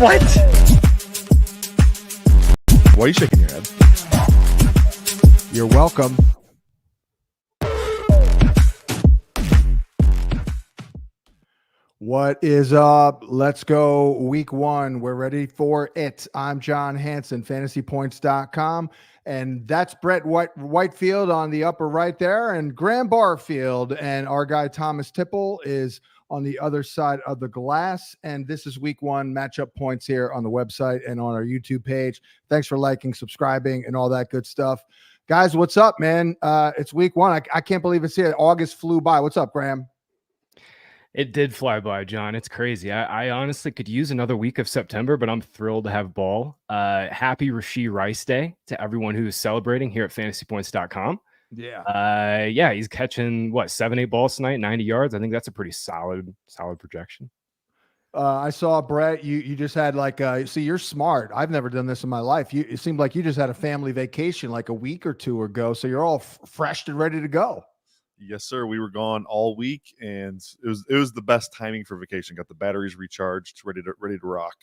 What? Why are you shaking your head? You're welcome. What is up? Let's go week one. We're ready for it. I'm John Hansen, FantasyPoints.com. And that's Brett Whitefield on the upper right there. And Graham Barfield and our guy Thomas Tipple is on the other side of the glass. And this is week one matchup points here on the website and on our YouTube page. Thanks for liking, subscribing, and all that good stuff. Guys, what's up, man? It's week one. I can't believe it's here. August flew by. What's up, Graham? It did fly by, John. It's crazy. I honestly could use another week of September, but I'm thrilled to have ball. Happy Rashee Rice Day to everyone who is celebrating here at FantasyPoints.com. Yeah. He's catching, 7-8 balls tonight, 90 yards. I think that's a pretty solid projection. I saw, Brett, you just had see, you're smart. I've never done this in my life. It seemed like you just had a family vacation like a week or two ago, so you're all fresh and ready to go. Yes, sir. We were gone all week, and it was the best timing for vacation. Got the batteries recharged, ready to rock.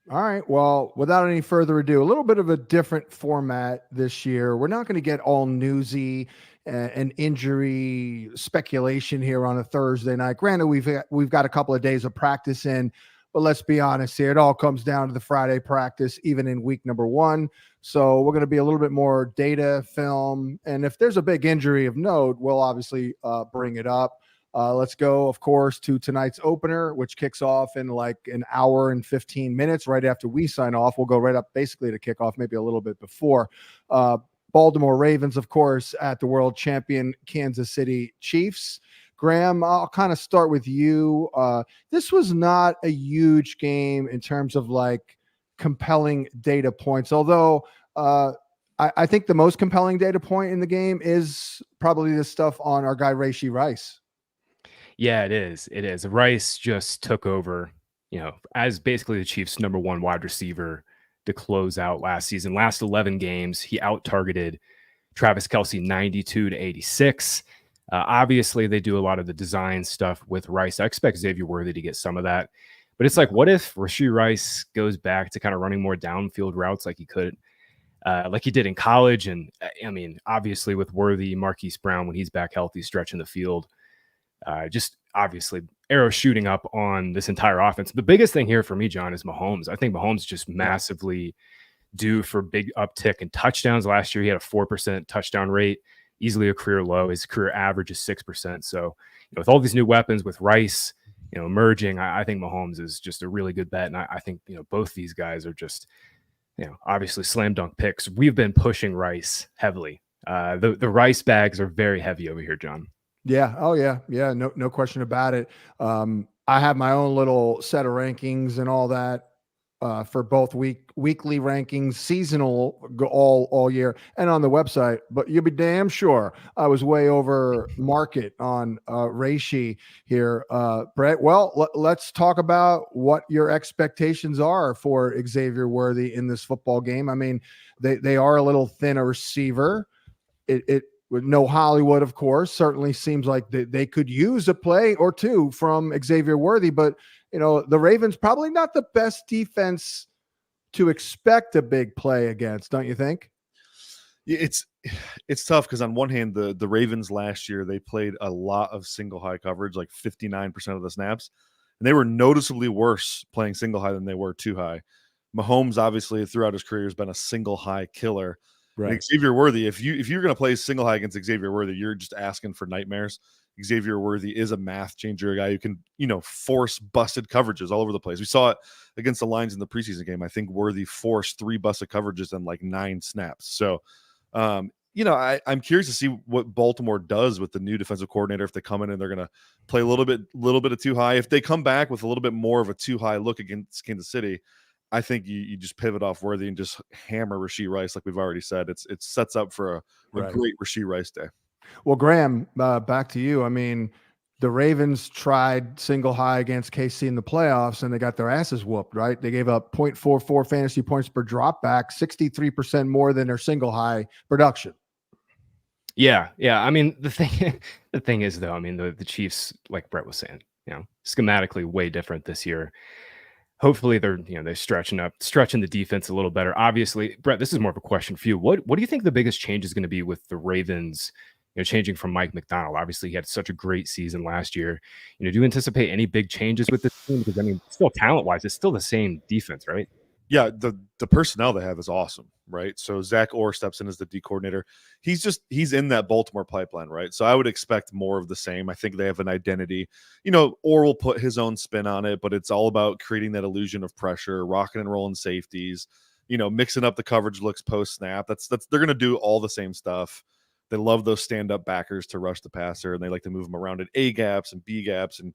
All right. Well, without any further ado, a little bit of a different format this year. We're not going to get all newsy and injury speculation here on a Thursday night. Granted, we've got a couple of days of practice in, but let's be honest here. It all comes down to the Friday practice, even in week number one. So we're going to be a little bit more data, film, and if there's a big injury of note, we'll obviously bring it up. Let's go, of course, to tonight's opener, which kicks off in like an hour and 15 minutes right after we sign off. We'll go right up basically to kickoff, maybe a little bit before. Baltimore Ravens, of course, at the world champion Kansas City Chiefs. Graham, I'll kind of start with you. This was not a huge game in terms of like compelling data points, although I think the most compelling data point in the game is probably the stuff on our guy Rashee Rice. Yeah, it is. It is. Rice just took over, as basically the Chiefs' number one wide receiver to close out last season. Last 11 games, he out-targeted Travis Kelce 92-86. Obviously, they do a lot of the design stuff with Rice. I expect Xavier Worthy to get some of that. But it's like, what if Rashee Rice goes back to kind of running more downfield routes like he could, like he did in college? And I mean, obviously with Worthy, Marquise Brown, when he's back healthy, stretching the field, just obviously arrow shooting up on this entire offense. The biggest thing here for me, John, is Mahomes. I think Mahomes just massively due for big uptick in touchdowns. Last year, he had a 4% touchdown rate, easily a career low. His career average is 6%. So with all these new weapons, with Rice, emerging, I think Mahomes is just a really good bet. And I think, both these guys are just, obviously slam dunk picks. We've been pushing Rice heavily. The Rice bags are very heavy over here, John. Yeah. Oh yeah. Yeah. No question about it. I have my own little set of rankings and all that for both weekly rankings, seasonal all year, and on the website. But you'll be damn sure I was way over market on Rashee here, Brett. Well, let's talk about what your expectations are for Xavier Worthy in this football game. I mean, they are a little thin a receiver. It with no Hollywood, of course, certainly seems like they could use a play or two from Xavier Worthy, but the Ravens probably not the best defense to expect a big play against, don't you think? It's tough because on one hand, the Ravens last year, they played a lot of single high coverage, like 59% of the snaps, and they were noticeably worse playing single high than they were two high. Mahomes, obviously, throughout his career has been a single high killer. Right. And Xavier Worthy, if you're going to play single high against Xavier Worthy, you're just asking for nightmares. Xavier Worthy is a math changer, a guy who can, force busted coverages all over the place. We saw it against the Lions in the preseason game. I think Worthy forced 3 busted coverages in like 9 snaps. So, I'm curious to see what Baltimore does with the new defensive coordinator. If they come in and they're going to play a little bit of too high, if they come back with a little bit more of a too high look against Kansas City, I think you just pivot off Worthy and just hammer Rashee Rice, like we've already said. It sets up for a great Rashee Rice day. Well, Graham, back to you. I mean, the Ravens tried single high against KC in the playoffs, and they got their asses whooped, right? They gave up 0.44 fantasy points per drop back, 63% more than their single high production. Yeah. I mean, the thing is, though, I mean, the Chiefs, like Brett was saying, schematically way different this year. hopefully they're stretching the defense a little better. Obviously, Brett, this is more of a question for you. What do you think the biggest change is going to be with the Ravens? Changing from Mike McDonald. Obviously, he had such a great season last year. Do you anticipate any big changes with this team? Because still talent-wise, it's still the same defense, right? Yeah, the personnel they have is awesome, right? So Zach Orr steps in as the D coordinator. He's in that Baltimore pipeline, right? So I would expect more of the same. I think they have an identity. Orr will put his own spin on it, but it's all about creating that illusion of pressure, rocking and rolling safeties, mixing up the coverage looks post snap. That's they're going to do all the same stuff. They love those stand-up backers to rush the passer, and they like to move them around at A gaps and B gaps and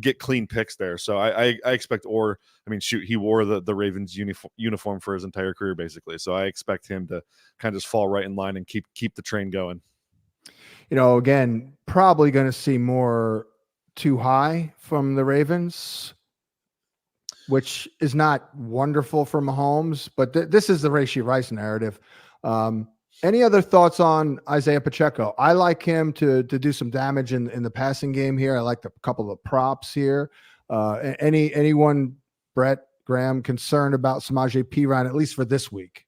get clean picks there. So I expect Orr. He wore the Ravens uniform for his entire career, basically. So I expect him to kind of just fall right in line and keep the train going. Again, probably going to see more too high from the Ravens, which is not wonderful for Mahomes, but this is the Rashee Rice narrative. Any other thoughts on Isaiah Pacheco? I like him to do some damage in the passing game here. I like a couple of props here. Anyone, Brett, Graham, concerned about Samaje Perine, at least for this week?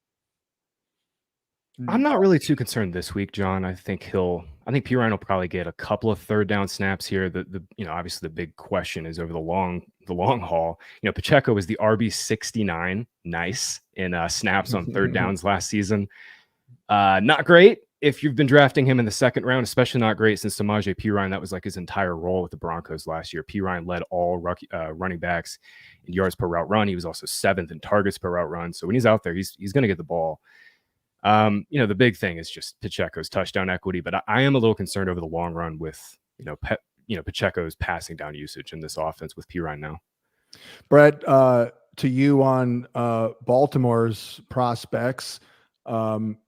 I'm not really too concerned this week, John. I think Perine will probably get a couple of third down snaps here. Obviously the big question is over the long haul. Pacheco was the RB 69, nice in snaps on third downs last season. Not great if you've been drafting him in the second round, especially not great since Samaje Perine, that was like his entire role with the Broncos last year. Perine led all running backs in yards per route run. He was also 7th in targets per route run. So when he's out there, he's going to get the ball. The big thing is just Pacheco's touchdown equity, but I am a little concerned over the long run with, Pacheco's passing down usage in this offense with Perine now. Brett, to you on Baltimore's prospects.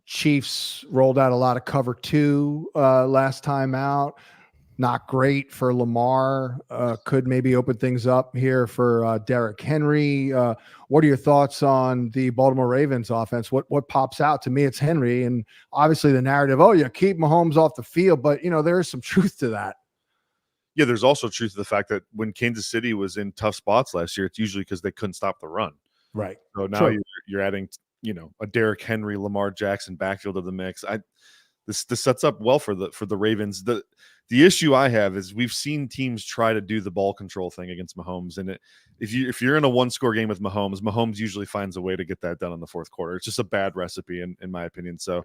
Chiefs rolled out a lot of cover 2 last time out. Not great for Lamar. Could maybe open things up here for Derrick Henry. What are your thoughts on the Baltimore Ravens offense? What pops out to me? It's Henry, and obviously the narrative. Oh, you keep Mahomes off the field, but there is some truth to that. Yeah, there's also truth to the fact that when Kansas City was in tough spots last year, it's usually because they couldn't stop the run. Right. So now you're adding a Derrick Henry, Lamar Jackson backfield of the mix. This sets up well for the Ravens. The issue I have is we've seen teams try to do the ball control thing against Mahomes, and if you're in a 1-score game with Mahomes usually finds a way to get that done in the fourth quarter. It's just a bad recipe in my opinion. So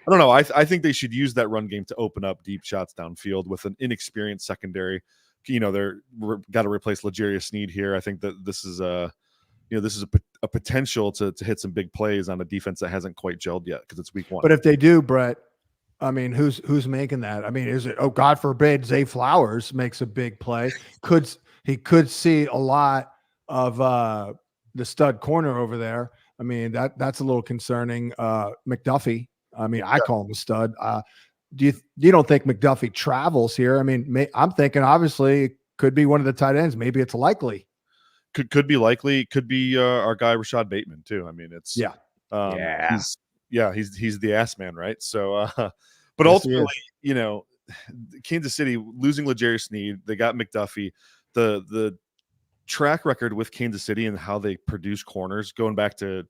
I don't know. I think they should use that run game to open up deep shots downfield with an inexperienced secondary. They're got to replace L'Jarius Sneed here. I think that this is a potential to hit some big plays on a defense that hasn't quite gelled yet because it's week 1. But if they do, Brett, who's making that? Is it, oh, God forbid, Zay Flowers makes a big play? He could see a lot of the stud corner over there. That's a little concerning. McDuffie. I call him a stud. You don't think McDuffie travels here? I'm thinking obviously it could be one of the tight ends. Maybe it's likely. Could be likely. Could be our guy Rashad Bateman too. He's the ass man, right? So, but ultimately, Kansas City losing L'Jarius Sneed, they got McDuffie. The track record with Kansas City and how they produce corners, going back to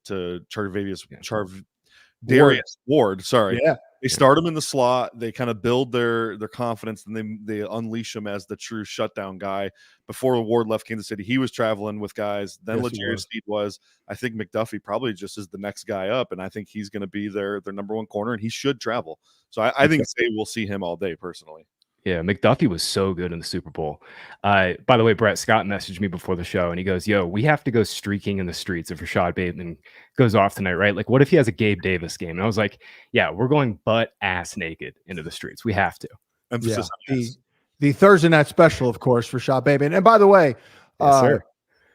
Darius Ward. Sorry, they start him in the slot. They kind of build their confidence, and they unleash him as the true shutdown guy. Before Ward left Kansas City, he was traveling with guys. Then L'Jarius Sneed was. I think McDuffie probably just is the next guy up, and I think he's going to be their number 1 corner, and he should travel. So I think we'll see him all day personally. Yeah, McDuffie was so good in the Super Bowl. By the way, Brett, Scott messaged me before the show, and he goes, "Yo, we have to go streaking in the streets if Rashad Bateman goes off tonight, right? Like, what if he has a Gabe Davis game?" And I was like, "Yeah, we're going butt ass naked into the streets. We have to." Emphasis on yes. The Thursday night special, of course, for Rashad Bateman. And by the way, yes, sir.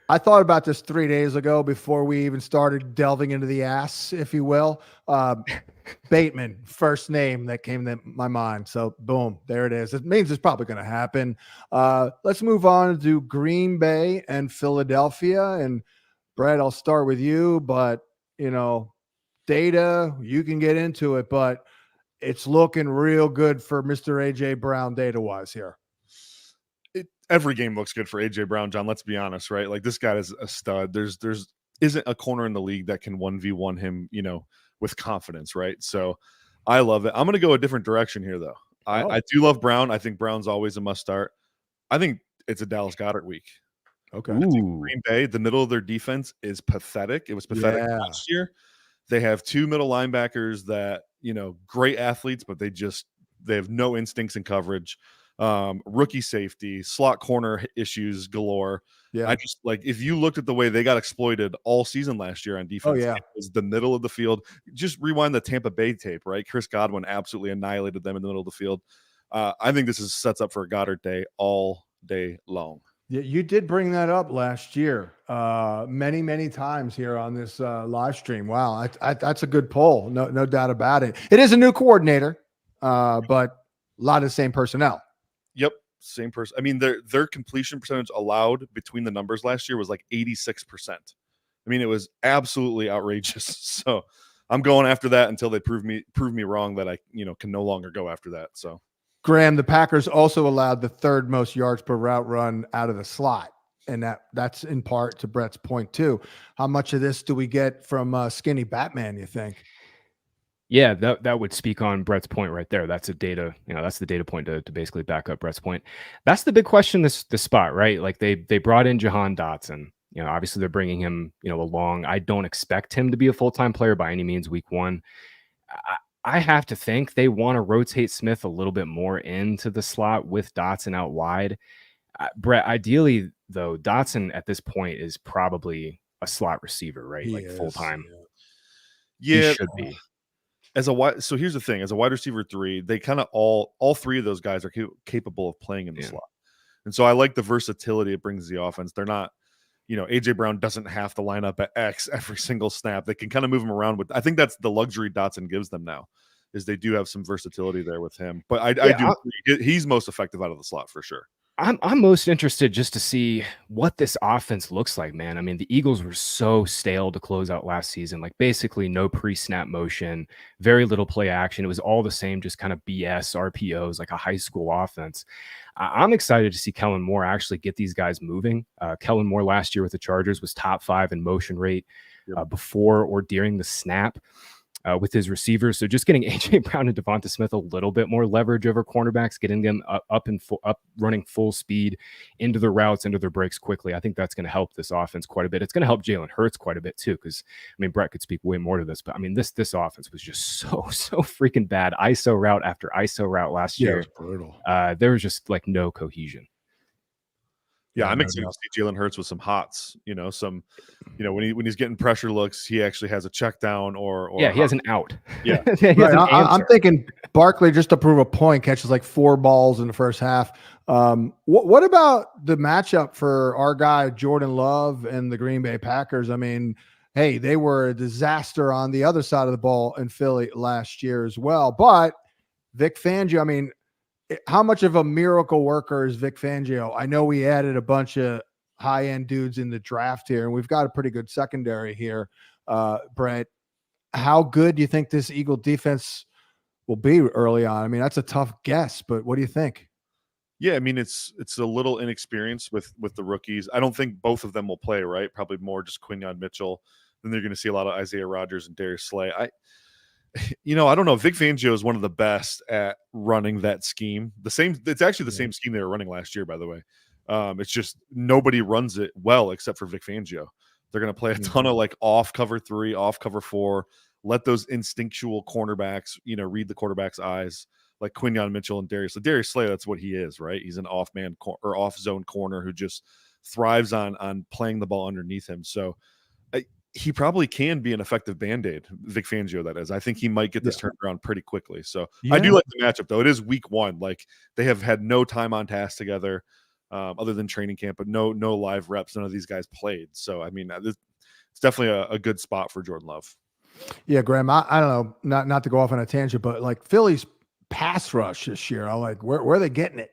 I thought about this 3 days ago before we even started delving into the ass, if you will. Bateman, first name that came to my mind. So boom, there it is. It means it's probably going to happen. Let's move on to Green Bay and Philadelphia. And Brett, I'll start with you, but data, you can get into it, but it's looking real good for Mr. AJ Brown data wise here. Every game looks good for AJ Brown, John. Let's be honest, right? Like this guy is a stud. There's isn't a corner in the league that can 1v1 him, with confidence, right? So I love it. I'm going to go a different direction here, though. I do love Brown. I think Brown's always a must start. I think it's a Dallas Goedert week. Okay. Green Bay, the middle of their defense is pathetic. It was pathetic last year. They have two middle linebackers that, great athletes, but they have no instincts in coverage. Rookie safety, slot corner issues galore. Yeah. I just if you looked at the way they got exploited all season last year on defense, it was the middle of the field. Just rewind the Tampa Bay tape, right? Chris Godwin absolutely annihilated them in the middle of the field. I think this sets up for a Goddard day all day long. Yeah, you did bring that up last year many times here on this live stream. Wow, that's a good poll. No doubt about it. It is a new coordinator, but a lot of the same personnel. Yep, same person. I mean, their completion percentage allowed between the numbers last year was like 86%. I mean, it was absolutely outrageous. So I'm going after that until they prove me wrong that I can no longer go after that. So. Graham, the Packers also allowed the third most yards per route run out of the slot. And that's in part to Brett's point too. How much of this do we get from Skinny Batman, you think? Yeah, that would speak on Brett's point right there. That's a data, that's the data point to basically back up Brett's point. That's the big question this spot, right? Like they brought in Jahan Dotson. Obviously they're bringing him, along. I don't expect him to be a full-time player by any means week one. I have to think they want to rotate Smith a little bit more into the slot with Dotson out wide. Brett, ideally, though, Dotson at this point is probably a slot receiver, right? Full time. Yeah, he should be. So here's the thing: as a wide receiver 3, they kind of all three of those guys are capable of playing in the slot, and so I like the versatility it brings to the offense. They're not. AJ Brown doesn't have to line up at X every single snap. They can kind of move him around with. I think that's the luxury Dotson gives them now, is they do have some versatility there with him. But I do agree. He's most effective out of the slot for sure. I'm most interested just to see what this offense looks like, man. I mean, the Eagles were so stale to close out last season, like basically no pre-snap motion, very little play action. It was all the same, just kind of BS RPOs, like a high school offense. I'm excited to see Kellen Moore actually get these guys moving. Kellen Moore last year with the Chargers was top 5 in motion rate before or during the snap. With his receivers. So just getting AJ Brown and Devonta Smith a little bit more leverage over cornerbacks, getting them up running full speed into their routes, into their breaks quickly. I think that's going to help this offense quite a bit. It's going to help Jalen Hurts quite a bit too, because Brett could speak way more to this, but this offense was just so freaking bad. ISO route after ISO route last year. It was brutal. There was just like no cohesion. Yeah, I'm excited to see Jalen Hurts with some hots. When he's getting pressure looks, he actually has a check down or he has an out. Yeah, I'm thinking Barkley, just to prove a point, catches like 4 balls in the first half. What about the matchup for our guy Jordan Love and the Green Bay Packers? Hey, they were a disaster on the other side of the ball in Philly last year as well. But Vic Fangio, how much of a miracle worker is Vic Fangio? I know we added a bunch of high-end dudes in the draft here, and we've got a pretty good secondary here. Brett, how good do you think this Eagle defense will be early on? That's a tough guess, but what do you think? Yeah, it's a little inexperienced with the rookies. I don't think both of them will play, right? Probably more just Quinyon Mitchell. Then they're going to see a lot of Isaiah Rodgers and Darius Slay. I don't know. Vic Fangio is one of the best at running that scheme. It's actually the same scheme they were running last year, by the way. It's just nobody runs it well except for Vic Fangio. They're going to play a ton of off cover 3, off cover 4, let those instinctual cornerbacks, read the quarterback's eyes, like Quinyon Mitchell and Darius Slay. That's what he is, right? He's an off zone corner who just thrives on playing the ball underneath him. So he probably can be an effective Band-Aid, Vic Fangio, that is. I think he might get this turned around pretty quickly. So I do like the matchup, though. It is week 1. They have had no time on task together other than training camp, but no live reps. None of these guys played. So, it's definitely a good spot for Jordan Love. Yeah, Graham, I don't know, not to go off on a tangent, but Philly's pass rush this year, where are they getting it,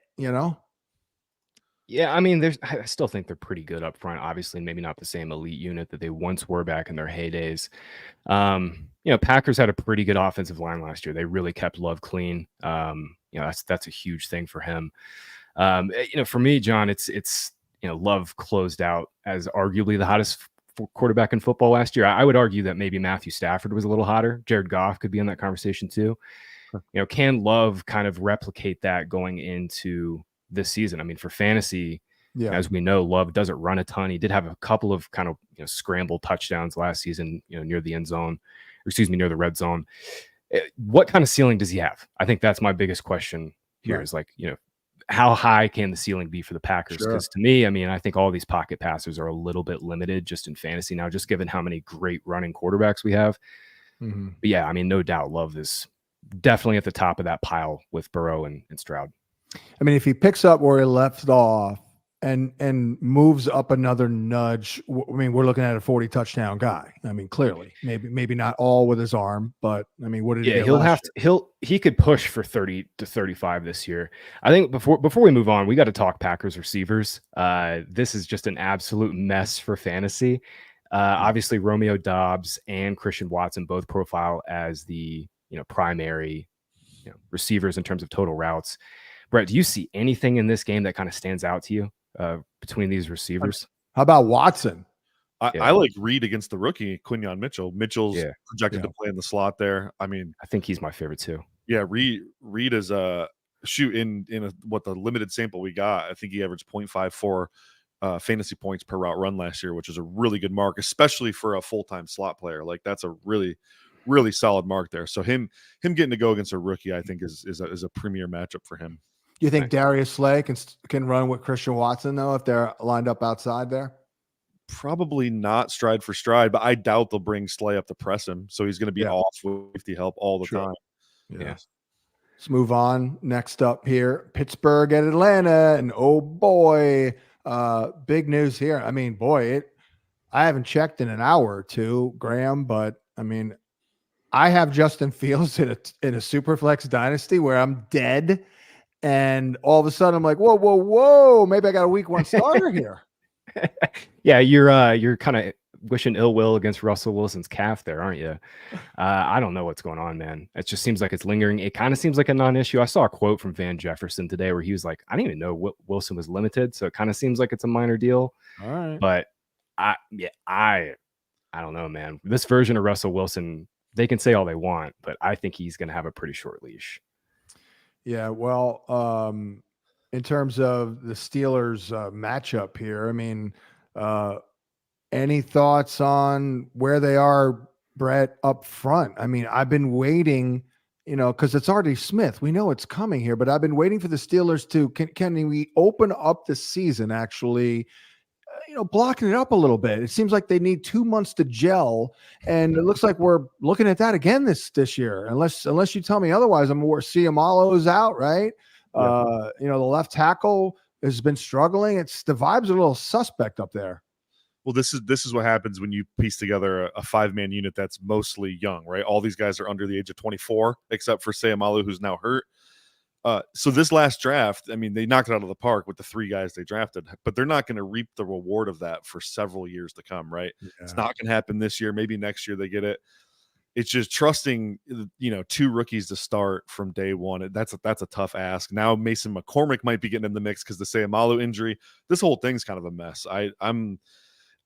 Yeah, I still think they're pretty good up front. Obviously, maybe not the same elite unit that they once were back in their heydays. Packers had a pretty good offensive line last year. They really kept Love clean. That's a huge thing for him. For me, John, it's Love closed out as arguably the hottest quarterback in football last year. I would argue that maybe Matthew Stafford was a little hotter. Jared Goff could be in that conversation too. Can Love kind of replicate that going into this season? I mean, for fantasy, as we know, Love doesn't run a ton. He did have a couple of kind of scramble touchdowns last season, near the end zone, near the red zone. What kind of ceiling does he have? I think that's my biggest question here is how high can the ceiling be for the Packers? Because to me, I mean, I think all these pocket passers are a little bit limited just in fantasy now, just given how many great running quarterbacks we have. But yeah, I mean, no doubt Love is definitely at the top of that pile with Burrow and Stroud. I mean, if he picks up where he left off and moves up another nudge, I mean, we're looking at a 40 touchdown guy. I mean, clearly, maybe not all with his arm, but I mean, what did he get he could push for 30 to 35 this year. I think before we move on, we got to talk Packers receivers. This is just an absolute mess for fantasy. Obviously Romeo Doubs and Christian Watson both profile as the primary receivers in terms of total routes. Brett, do you see anything in this game that kind of stands out to you between these receivers? How about Watson? I like Reed against the rookie Quinyon Mitchell. Mitchell's projected to play in the slot there. I mean, I think he's my favorite too. Yeah, Reed is a shoot in the limited sample we got. I think he averaged 0.54 fantasy points per route run last year, which is a really good mark, especially for a full-time slot player. Like that's a really, really solid mark there. So him getting to go against a rookie, I think is a premier matchup for him. You think Darius Slay can run with Christian Watson though if they're lined up outside there? Probably not stride for stride, but I doubt they'll bring Slay up to press him. So he's going to be off with safety help all the time. Yeah. Let's move on. Next up here, Pittsburgh at Atlanta, and oh boy, big news here. I mean, boy, I haven't checked in an hour or two, Graham, but I mean, I have Justin Fields in a Superflex dynasty where I'm dead. And all of a sudden I'm like, whoa, maybe I got a week 1 starter here. Yeah, you're kind of wishing ill will against Russell Wilson's calf there, aren't you? I don't know what's going on, man. It just seems like it's lingering. It kind of seems like a non-issue. I saw a quote from Van Jefferson today where he was like, I didn't even know Wilson was limited, so it kind of seems like it's a minor deal. All right. But I don't know, man. This version of Russell Wilson, they can say all they want, but I think he's going to have a pretty short leash. Yeah, well, in terms of the Steelers matchup here, I mean, any thoughts on where they are, Brett, up front? I mean, I've been waiting, because it's already Smith. We know it's coming here, but I've been waiting for the Steelers to, can we open up the season actually, blocking it up a little bit? It seems like they need 2 months to gel, and it looks like we're looking at that again this year. Unless you tell me otherwise. I'm more Ciamalo is out, right? Yeah. The left tackle has been struggling. The vibes are a little suspect up there. Well, this is what happens when you piece together a 5-man unit that's mostly young, right? All these guys are under the age of 24, except for Ciamalo, who's now hurt. So this last draft, I mean, they knocked it out of the park with the 3 guys they drafted, but they're not going to reap the reward of that for several years to come, right? Yeah. It's not going to happen this year. Maybe next year they get it. It's just trusting, 2 rookies to start from day one. That's a tough ask. Now Mason McCormick might be getting in the mix because the Ciamalo injury. This whole thing's kind of a mess.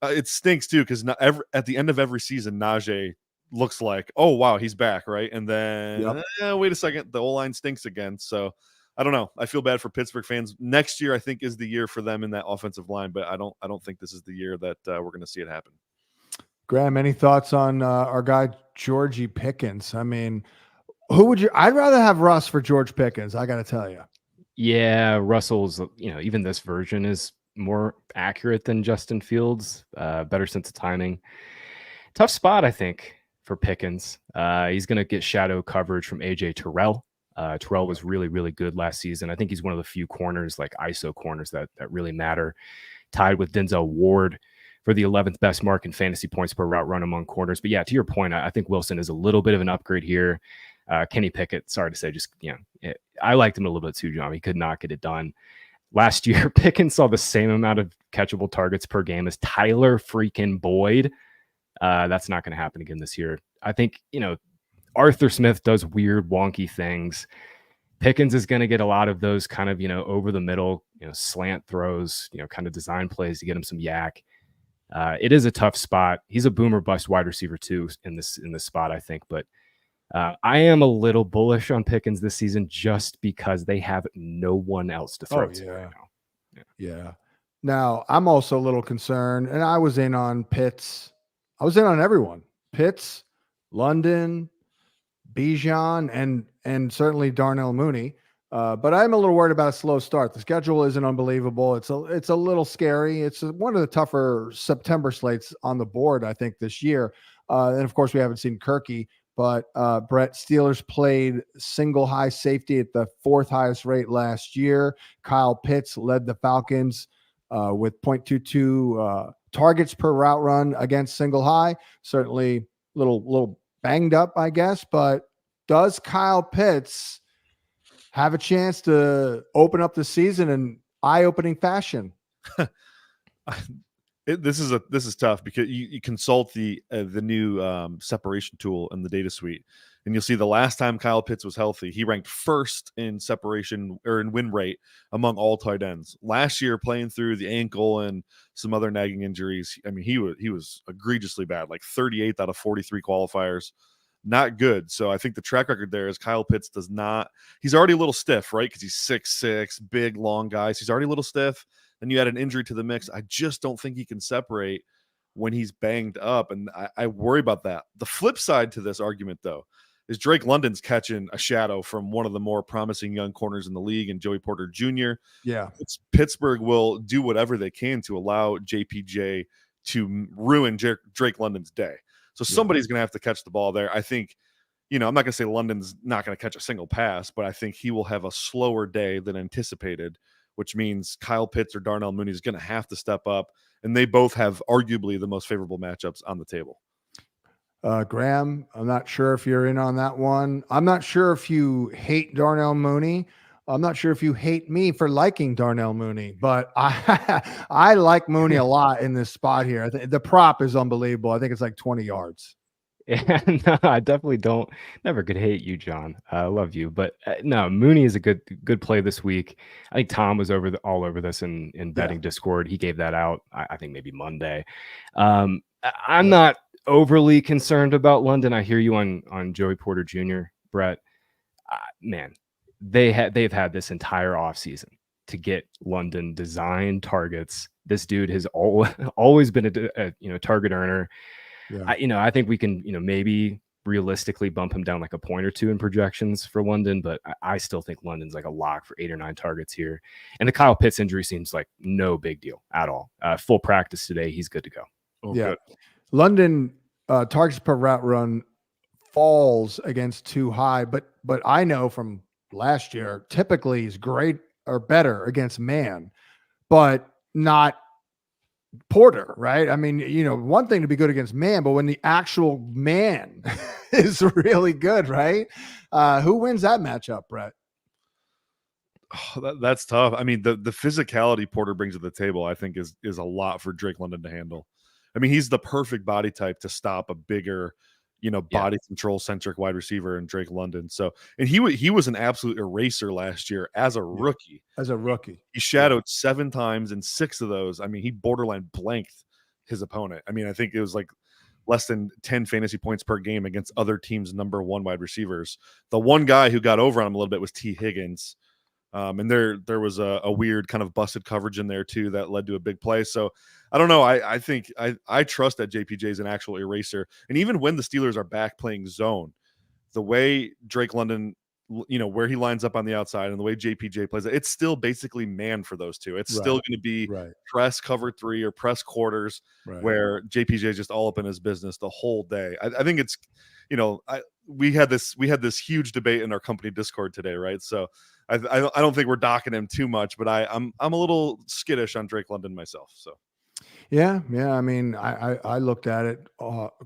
It stinks too because at the end of every season, Najee looks like, oh wow, he's back, right? And then wait a second, the O-line stinks again. So I don't know. I feel bad for Pittsburgh fans. Next year, I think, is the year for them in that offensive line, but I don't think this is the year that we're going to see it happen. Graham, any thoughts on our guy Georgie Pickens? I mean, who would you? I'd rather have Russ for George Pickens. I got to tell you. Yeah, Russell's. Even this version is more accurate than Justin Fields. Better sense of timing. Tough spot, I think, for Pickens. He's going to get shadow coverage from AJ Terrell. Terrell was really, really good last season. I think he's one of the few corners, like ISO corners, that really matter. Tied with Denzel Ward for the 11th best mark in fantasy points per route run among corners. But yeah, to your point, I think Wilson is a little bit of an upgrade here. Kenny Pickett, sorry to say, I liked him a little bit too, John. He could not get it done. Last year, Pickens saw the same amount of catchable targets per game as Tyler freaking Boyd. That's not going to happen again this year. I think, Arthur Smith does weird, wonky things. Pickens is going to get a lot of those kind of, over the middle, slant throws, kind of design plays to get him some yak. It is a tough spot. He's a boomer bust wide receiver too in this spot, I think. But I am a little bullish on Pickens this season just because they have no one else to throw to right now. Yeah. Now, I'm also a little concerned, and I was in on Pitts. I was in on everyone. Pitts, London, Bijan, and certainly Darnell Mooney. But I'm a little worried about a slow start. The schedule isn't unbelievable. It's a little scary. It's one of the tougher September slates on the board, I think, this year. And of course, we haven't seen Kirky, but Brett, Steelers played single high safety at the 4th highest rate last year. Kyle Pitts led the Falcons with 0.22 targets per route run against single high. Certainly a little banged up, I guess, but does Kyle Pitts have a chance to open up the season in eye-opening fashion? This is tough because you consult the new separation tool in the data suite, and you'll see the last time Kyle Pitts was healthy, he ranked first in separation or in win rate among all tight ends. Last year, playing through the ankle and some other nagging injuries, I mean, he was egregiously bad, like 38th out of 43 qualifiers. Not good. So I think the track record there is Kyle Pitts he's already a little stiff, right? Because he's 6'6", big, long guys. He's already a little stiff. Then you add an injury to the mix. I just don't think he can separate when he's banged up. And I worry about that. The flip side to this argument, though, is Drake London's catching a shadow from one of the more promising young corners in the league, and Joey Porter Jr. Yeah. Pittsburgh will do whatever they can to allow JPJ to ruin Drake London's day. So somebody's going to have to catch the ball there. I think, I'm not going to say London's not going to catch a single pass, but I think he will have a slower day than anticipated, which means Kyle Pitts or Darnell Mooney is going to have to step up, and they both have arguably the most favorable matchups on the table. Graham, I'm not sure if you're in on that one. I'm not sure if you hate Darnell Mooney. I'm not sure if you hate me for liking Darnell Mooney, but I like Mooney a lot in this spot here. The prop is unbelievable. I think it's like 20 yards. Yeah, no, I definitely don't. Never could hate you, John. I love you, but no, Mooney is a good play this week. I think Tom was all over this in betting Discord. He gave that out. I think maybe Monday. I'm not overly concerned about London. I hear you on Joey Porter Jr., Brett. Man. They've had this entire offseason to get London design targets. This dude has always been a target earner. Yeah. I think we can maybe realistically bump him down like a point or two in projections for London, but I still think London's like a lock for 8 or 9 targets here. And the Kyle Pitts injury seems like no big deal at all. Full practice today, he's good to go. Good. London targets per route run falls against too high, but I know from last year typically is great or better against man, but not Porter, right? I mean, one thing to be good against man, but when the actual man is really good, right? Who wins that matchup, Brett? Oh, that's tough. I mean, the physicality Porter brings to the table, I think, is a lot for Drake London to handle. I mean, he's the perfect body type to stop a bigger body control centric wide receiver in Drake London. So, and he was an absolute eraser last year as a rookie. He shadowed 7 times, and 6 of those, I mean, he borderline blanked his opponent. I mean, I think it was like less than 10 fantasy points per game against other teams' number 1 wide receivers. The one guy who got over on him a little bit was T. Higgins. And there was a weird kind of busted coverage in there too that led to a big play. So I don't know. I think I trust that JPJ is an actual eraser. And even when the Steelers are back playing zone, the way Drake London, where he lines up on the outside and the way JPJ plays, it's still basically man for those two. It's still going to be press cover 3 or press quarters where JPJ is just all up in his business the whole day. I think it's, we had this huge debate in our company Discord today, right? So I don't think we're docking him too much, but I'm a little skittish on Drake London myself. So yeah. I mean, I looked at it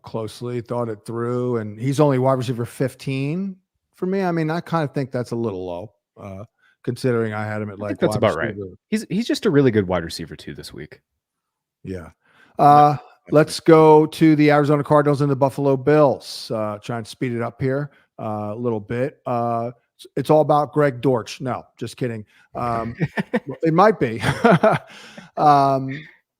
closely, thought it through, and he's only wide receiver 15 for me. I mean, I kind of think that's a little low, considering I had him at like. That's about right. He's just a really good wide receiver too this week. Yeah. Let's go to the Arizona Cardinals and the Buffalo Bills. Try and speed it up here a little bit. It's all about Greg Dortch. No, just kidding. It might be.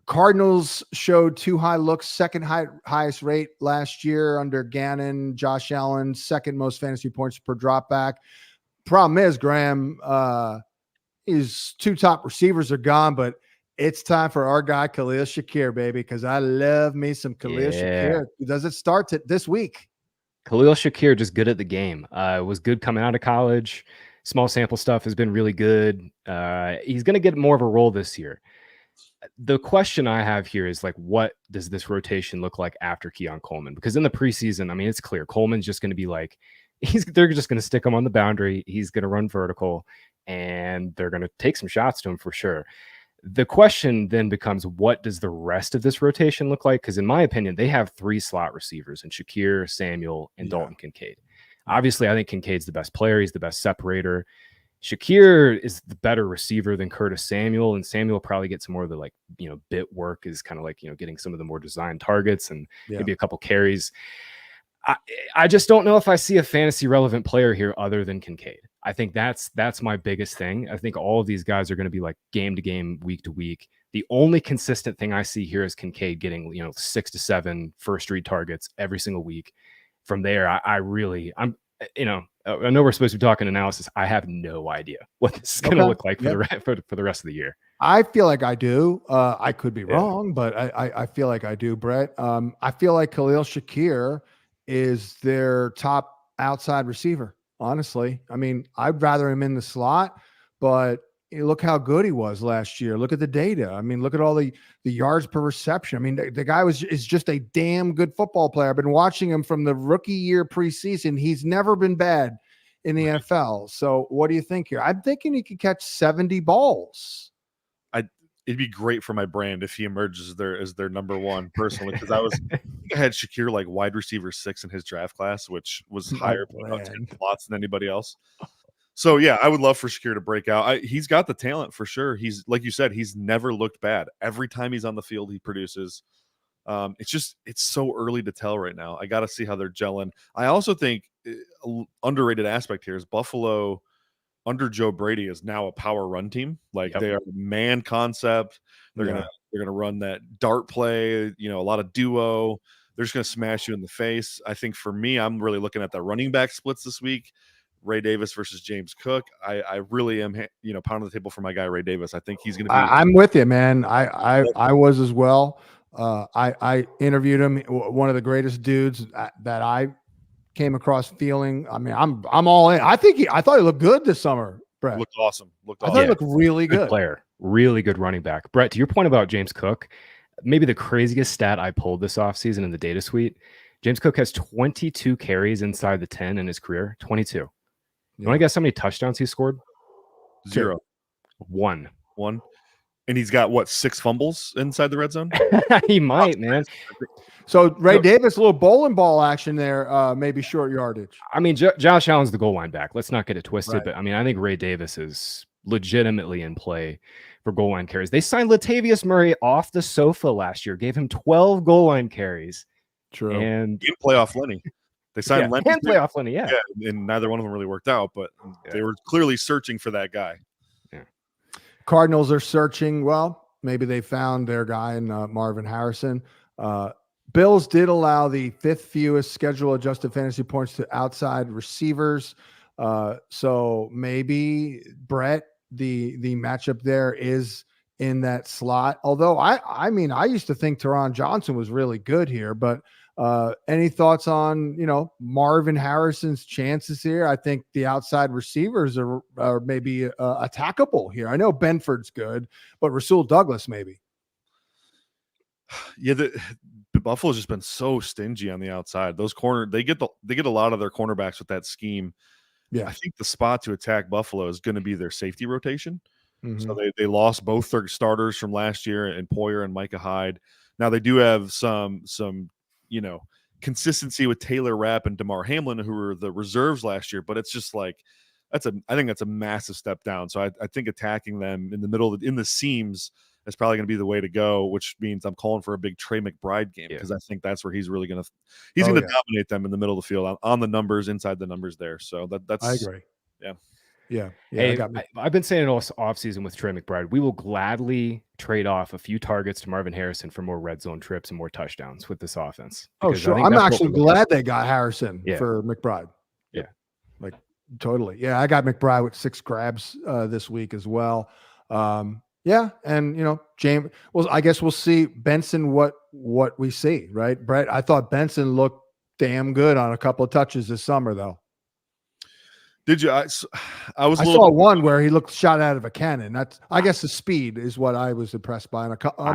Cardinals showed too high looks, second highest rate last year under Gannon. Josh Allen, second most fantasy points per drop back. Problem is, Graham, his two top receivers are gone, but it's time for our guy Khalil Shakir, baby, because I love me some Khalil Shakir. Does it start this week? Khalil Shakir just good at the game. Was good coming out of college. Small sample stuff has been really good. He's going to get more of a role this year. The question I have here is like, what does this rotation look like after Keon Coleman? Because in the preseason, I mean, it's clear Coleman's just going to be like, they're just going to stick him on the boundary. He's going to run vertical, and they're going to take some shots to him for sure. The question then becomes, what does the rest of this rotation look like? Because in my opinion, they have 3 slot receivers in Shakir, Samuel, and Dalton Kincaid. Obviously, I think Kincaid's the best player. He's the best separator. Shakir is the better receiver than Curtis Samuel, and Samuel probably gets some more of the bit work, is kind of like, getting some of the more designed targets and maybe a couple carries. I just don't know if I see a fantasy relevant player here other than Kincaid. I think that's my biggest thing. I think all of these guys are going to be like game to game, week to week. The only consistent thing I see here is Kincaid getting 6 to 7 first read targets every single week. From there, I'm I know we're supposed to be talking analysis. I have no idea what this is going to look like for the rest of the year. I feel like I do. I could be wrong, but I feel like I do, Brett. I feel like Khalil Shakir is their top outside receiver, honestly. I mean, I'd rather him in the slot, but look how good he was last year. Look at the data. I mean, look at all the yards per reception. I mean, the guy is just a damn good football player. I've been watching him from the rookie year preseason. He's never been bad in the NFL. So what do you think here? I'm thinking he could catch 70 balls. It'd be great for my brand if he emerges as their number one personally, because I had Shakir like wide receiver 6 in his draft class, which was higher by 10 slots than anybody else. So yeah, I would love for Shakir to break out. He's got the talent for sure. He's, like you said, he's never looked bad. Every time he's on the field, he produces. It's so early to tell right now. I got to see how they're gelling. I also think underrated aspect here is Buffalo under Joe Brady is now a power run team. Like they are man concept. They're gonna run that dart play. A lot of duo. They're just gonna smash you in the face. I think for me, I'm really looking at the running back splits this week. Ray Davis versus James Cook. I really am, pounding the table for my guy Ray Davis. I think he's gonna be. I'm with you, man. I was as well. I interviewed him. One of the greatest dudes that I came across feeling. I mean, I'm all in. I thought he looked good this summer, Brett. Looked awesome. I thought he looked really good. Player. Really good running back. Brett, to your point about James Cook, maybe the craziest stat I pulled this offseason in the data suite, James Cook has 22 carries inside the 10 in his career. 22. You want to guess how many touchdowns he scored? 0. 1. And he's got 6 fumbles inside the red zone? He might, man. So Ray Davis, a little bowling ball action there, maybe short yardage. I mean, Josh Allen's the goal line back. Let's not get it twisted, but I mean, I think Ray Davis is legitimately in play for goal line carries. They signed Latavius Murray off the sofa last year, gave him 12 goal line carries. True. And in playoff Lenny. They signed Lenny. And playoff Lenny, and neither one of them really worked out, but they were clearly searching for that guy. Yeah. Cardinals are searching. Well, maybe they found their guy in Marvin Harrison. Bills did allow the 5th fewest schedule adjusted fantasy points to outside receivers. So maybe Brett, the matchup there is in that slot. Although I mean, I used to think Teron Johnson was really good here, but any thoughts on, Marvin Harrison's chances here? I think the outside receivers are maybe attackable here. I know Benford's good, but Rasul Douglas maybe. Yeah, the Buffalo's just been so stingy on the outside. Those they get a lot of their cornerbacks with that scheme. Yeah, I think the spot to attack Buffalo is going to be their safety rotation. Mm-hmm. So they lost both their starters from last year, and Poyer and Micah Hyde. Now they do have some consistency with Taylor Rapp and DeMar Hamlin, who were the reserves last year, but it's just like I think that's a massive step down. So I think attacking them in the middle in the seams is probably going to be the way to go, which means I'm calling for a big Trey McBride game because I think that's where he's really going to dominate them in the middle of the field on the numbers, inside the numbers there. So that's I agree. Yeah. Hey, I've been saying it all offseason with Trey McBride. We will gladly trade off a few targets to Marvin Harrison for more red zone trips and more touchdowns with this offense. Oh, sure. I'm actually glad they got Harrison for McBride. Yeah. Like totally. Yeah. I got McBride with 6 grabs this week as well. Yeah. And, James, well, I guess we'll see Benson what we see, right? Brett, I thought Benson looked damn good on a couple of touches this summer, though. Did you? I saw one where he looked shot out of a cannon. I guess the speed is what I was impressed by.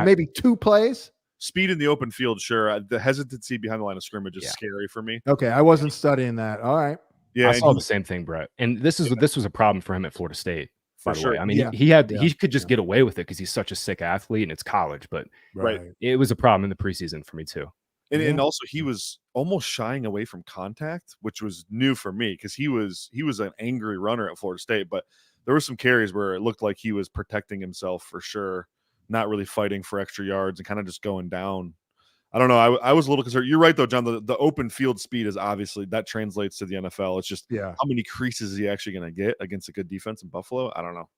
Maybe 2 plays. Speed in the open field, sure. The hesitancy behind the line of scrimmage is scary for me. Okay, I wasn't studying that. All right. Yeah, I saw the same thing, Brett. And this was a problem for him at Florida State. By the way, I mean, he could just get away with it because he's such a sick athlete and it's college. But it was a problem in the preseason for me too. And also he was almost shying away from contact, which was new for me because he was an angry runner at Florida State. But there were some carries where it looked like he was protecting himself for sure, not really fighting for extra yards and kind of just going down. I don't know. I was a little concerned. You're right though, John. The open field speed is obviously that translates to the NFL. It's just how many creases is he actually going to get against a good defense in Buffalo? I don't know.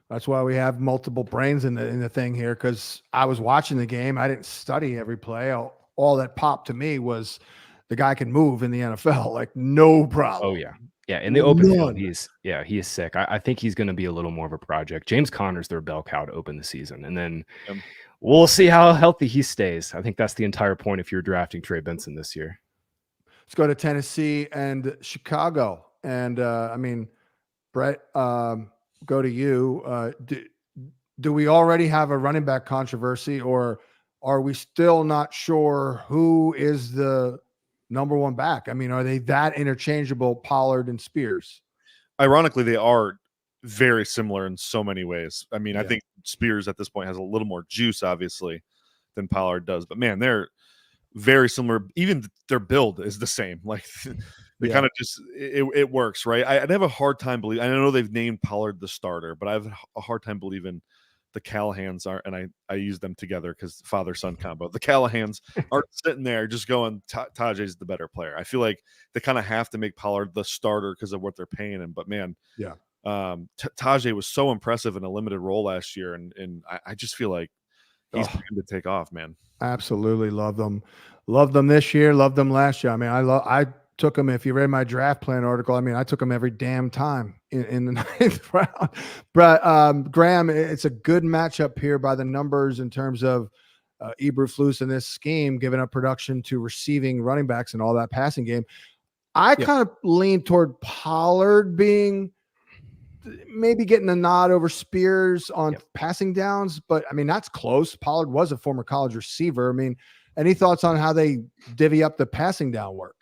That's why we have multiple brains in the thing here because I was watching the game. I didn't study every play. All that popped to me was the guy can move in the NFL, like no problem. Oh yeah. Yeah. In the open field, he is sick. I think he's going to be a little more of a project. James Conner's their bell cow to open the season. And then we'll see how healthy he stays. I think that's the entire point if you're drafting Trey Benson this year. Let's go to Tennessee and Chicago. And Brett, go to you. Do we already have a running back controversy or are we still not sure who is the number 1 back? I mean, are they that interchangeable, Pollard and Spears? Ironically, they are very similar in so many ways. I mean, I think Spears at this point has a little more juice, obviously, than Pollard does. But, man, they're very similar. Even their build is the same. Like, they kind of just it works, right? I'd have a hard time believing. I know they've named Pollard the starter, but I have a hard time believing the Callahans are, and I use them together because father-son combo. The Callahans aren't sitting there just going, Tajay's the better player. I feel like they kind of have to make Pollard the starter because of what they're paying him. But, man, Tajay was so impressive in a limited role last year, and I just feel like he's going to take off, man. Absolutely love them. Love them this year. Love them last year. I mean, I took them. If you read my draft plan article, I mean, I took them every damn time in the 9th round. But Graham, it's a good matchup here by the numbers in terms of Eberflus in this scheme, giving up production to receiving running backs and all that passing game. I kind of lean toward Pollard being maybe getting a nod over Spears on passing downs, but I mean, that's close. Pollard was a former college receiver. I mean, any thoughts on how they divvy up the passing down work?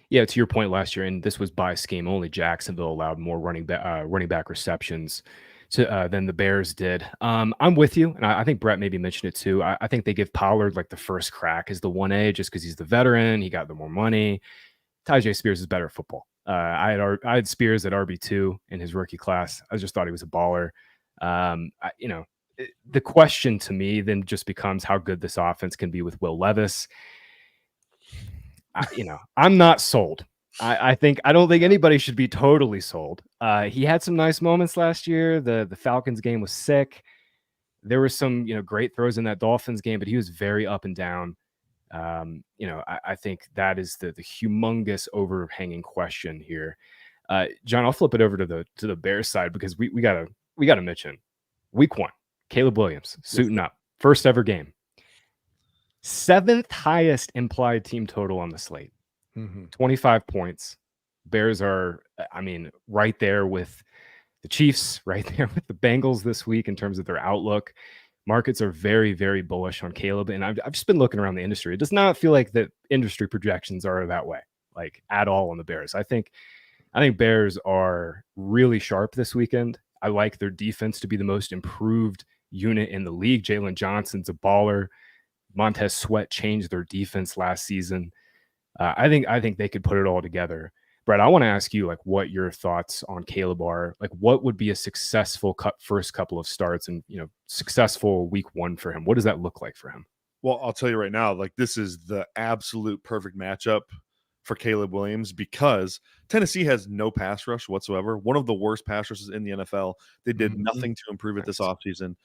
Yeah, to your point last year, and this was by scheme only, Jacksonville allowed more running back receptions than the Bears did. I'm with you, and I think Brett maybe mentioned it too. I think they give Pollard like the first crack as the 1A just because he's the veteran. He got the more money. Tajay Spears is better at football. I had Spears at RB2 in his rookie class. I just thought he was a baller. The question to me then just becomes how good this offense can be with Will Levis. I'm not sold. I don't think anybody should be totally sold. He had some nice moments last year. The Falcons game was sick. There were some, great throws in that Dolphins game, but he was very up and down. I think that is the humongous overhanging question here. John, I'll flip it over to the Bears side because we gotta mention week 1, Caleb Williams suiting up, first ever game. 7th highest implied team total on the slate, 25 points. Bears are, right there with the Chiefs, right there with the Bengals this week in terms of their outlook. Markets are very, very bullish on Caleb, and I've just been looking around the industry. It does not feel like the industry projections are that way, like at all on the Bears. I think Bears are really sharp this weekend. I like their defense to be the most improved unit in the league. Jalen Johnson's a baller. Montez Sweat changed their defense last season. I think they could put it all together. Brett, I want to ask you, what your thoughts on Caleb are. What would be a successful first couple of starts and, successful week 1 for him? What does that look like for him? Well, I'll tell you right now, this is the absolute perfect matchup for Caleb Williams because Tennessee has no pass rush whatsoever. One of the worst pass rushes in the NFL. They did nothing to improve it this offseason.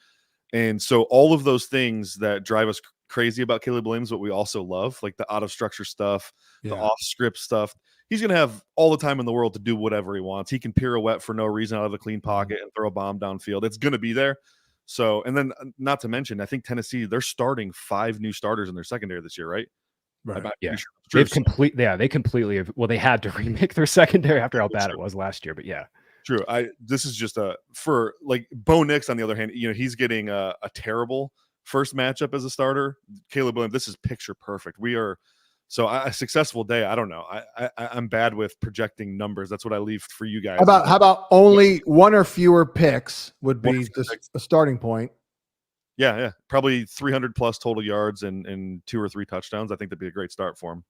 And so all of those things that drive us crazy about Caleb Williams, what we also love, like the out of structure stuff, the off script stuff, he's going to have all the time in the world to do whatever he wants. He can pirouette for no reason out of a clean pocket and throw a bomb downfield. It's going to be there. So, and then not to mention, I think Tennessee, they're starting 5 new starters in their secondary this year, right? Right. Yeah. Sure. They completely have, well, they had to remake their secondary after how bad it was last year, but yeah. True. This is just for like Bo Nix, on the other hand, he's getting a terrible first matchup as a starter. Caleb Williams, this is picture perfect. We are a successful day. I don't know. I'm bad with projecting numbers. That's what I leave for you guys. How about only one or fewer picks would be the starting point? Yeah. Probably 300 plus total yards and 2 or 3 touchdowns. I think that'd be a great start for him.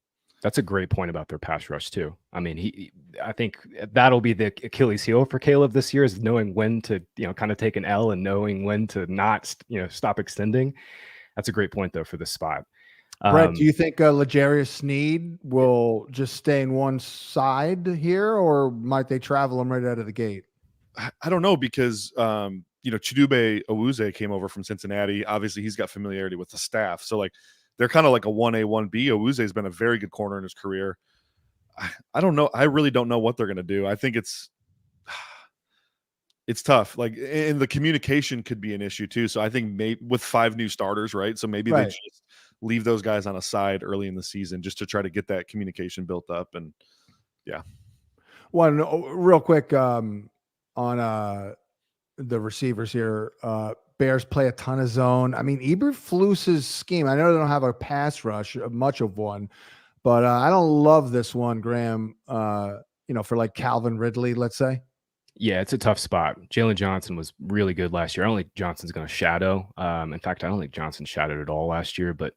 That's a great point about their pass rush too. I mean, I think that'll be the Achilles heel for Caleb this year, is knowing when to, kind of take an L and knowing when to not, stop extending. That's a great point though for this spot. Brett, do you think L'Jarius Sneed will just stay in one side here, or might they travel him right out of the gate? I don't know, because Chidube Awuzie came over from Cincinnati. Obviously, he's got familiarity with the staff, so like they're kind of like a 1A, 1B. Awuzie has been a very good corner in his career. I don't know. I really don't know what they're going to do. I think it's tough. Like, and the communication could be an issue too. So I think maybe with 5 new starters, right? So maybe they just leave those guys on a side early in the season just to try to get that communication built up. And yeah. One real quick on the receivers here. Bears play a ton of zone. I mean, Eberflus's scheme, I know they don't have a pass rush, much of one, but I don't love this one, Graham, for like Calvin Ridley, let's say. Yeah, it's a tough spot. Jalen Johnson was really good last year. I don't think Johnson's going to shadow. In fact, I don't think Johnson shadowed at all last year, but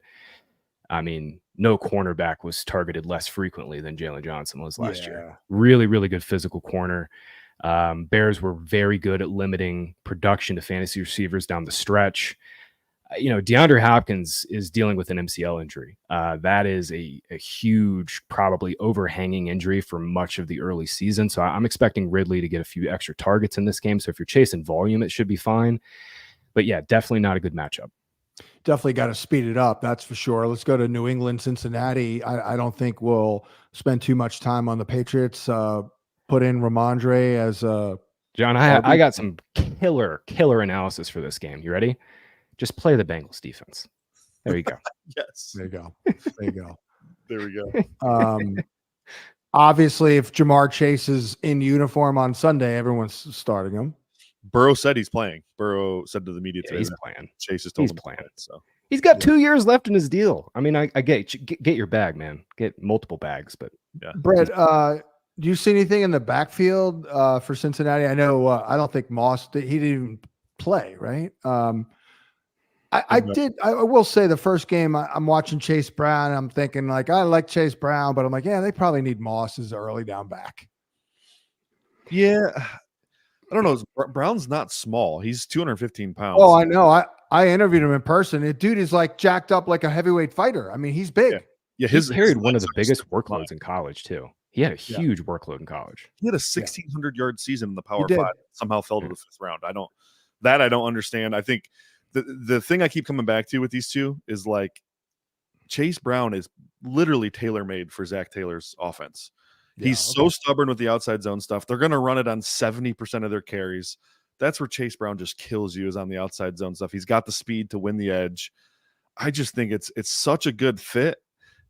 I mean, no cornerback was targeted less frequently than Jalen Johnson was last year. Really, really good physical corner. Bears were very good at limiting production to fantasy receivers down the stretch. DeAndre Hopkins is dealing with an MCL injury. That is a huge, probably overhanging injury for much of the early season. So I'm expecting Ridley to get a few extra targets in this game. So if you're chasing volume, it should be fine. But yeah, definitely not a good matchup. Definitely got to speed it up. That's for sure. Let's go to New England, Cincinnati. I don't think we'll spend too much time on the Patriots. Put in Ramondre as John, I got some killer analysis for this game. You ready? Just play the Bengals defense. There you go. Yes. There you go. There you go. There we go. Obviously, if Jamar Chase is in uniform on Sunday, everyone's starting him. Burrow said he's playing. Burrow said to the media today he's playing. Chase is told he's playing. So he's got 2 years left in his deal. I mean, I get your bag, man. Get multiple bags, but yeah. Brett, do you see anything in the backfield for Cincinnati? I know I don't think Moss he didn't even play, right? I will say the first game I'm watching Chase Brown. I'm thinking like, I like Chase Brown, but I'm like, yeah, they probably need Moss as early down back. Yeah. I don't know. Brown's not small. He's 215 pounds. Oh, I know. I interviewed him in person. The dude is like jacked up like a heavyweight fighter. I mean, he's big. Yeah. He carried one of the biggest workloads in college too. He had a huge workload in college. He had a 1,600-yard season in the Power 5. Somehow fell to the 5th round. I don't understand. I think the thing I keep coming back to with these two is like Chase Brown is literally tailor-made for Zach Taylor's offense. He's so stubborn with the outside zone stuff. They're going to run it on 70% of their carries. That's where Chase Brown just kills you, is on the outside zone stuff. He's got the speed to win the edge. I just think it's such a good fit.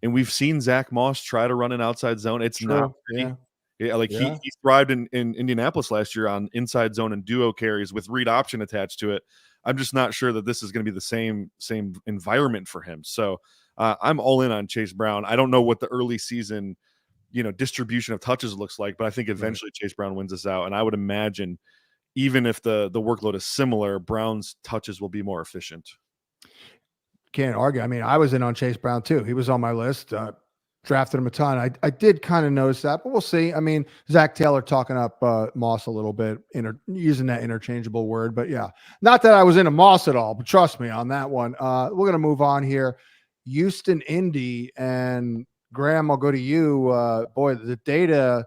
And we've seen Zach Moss try to run an outside zone. It's not pretty. He thrived in Indianapolis last year on inside zone and duo carries with read option attached to it. I'm just not sure that this is going to be the same environment for him. So I'm all in on Chase Brown. I don't know what the early season distribution of touches looks like, but I think eventually Chase Brown wins us out. And I would imagine even if the workload is similar, Brown's touches will be more efficient. Can't argue. I mean, I was in on Chase Brown too. He was on my list. Drafted him a ton. I did kind of notice that, but we'll see. I mean, Zach Taylor talking up Moss a little bit, using that interchangeable word, but yeah, not that I was into Moss at all, but trust me on that one. We're going to move on here. Houston, Indy, and Graham, I'll go to you. Boy, the data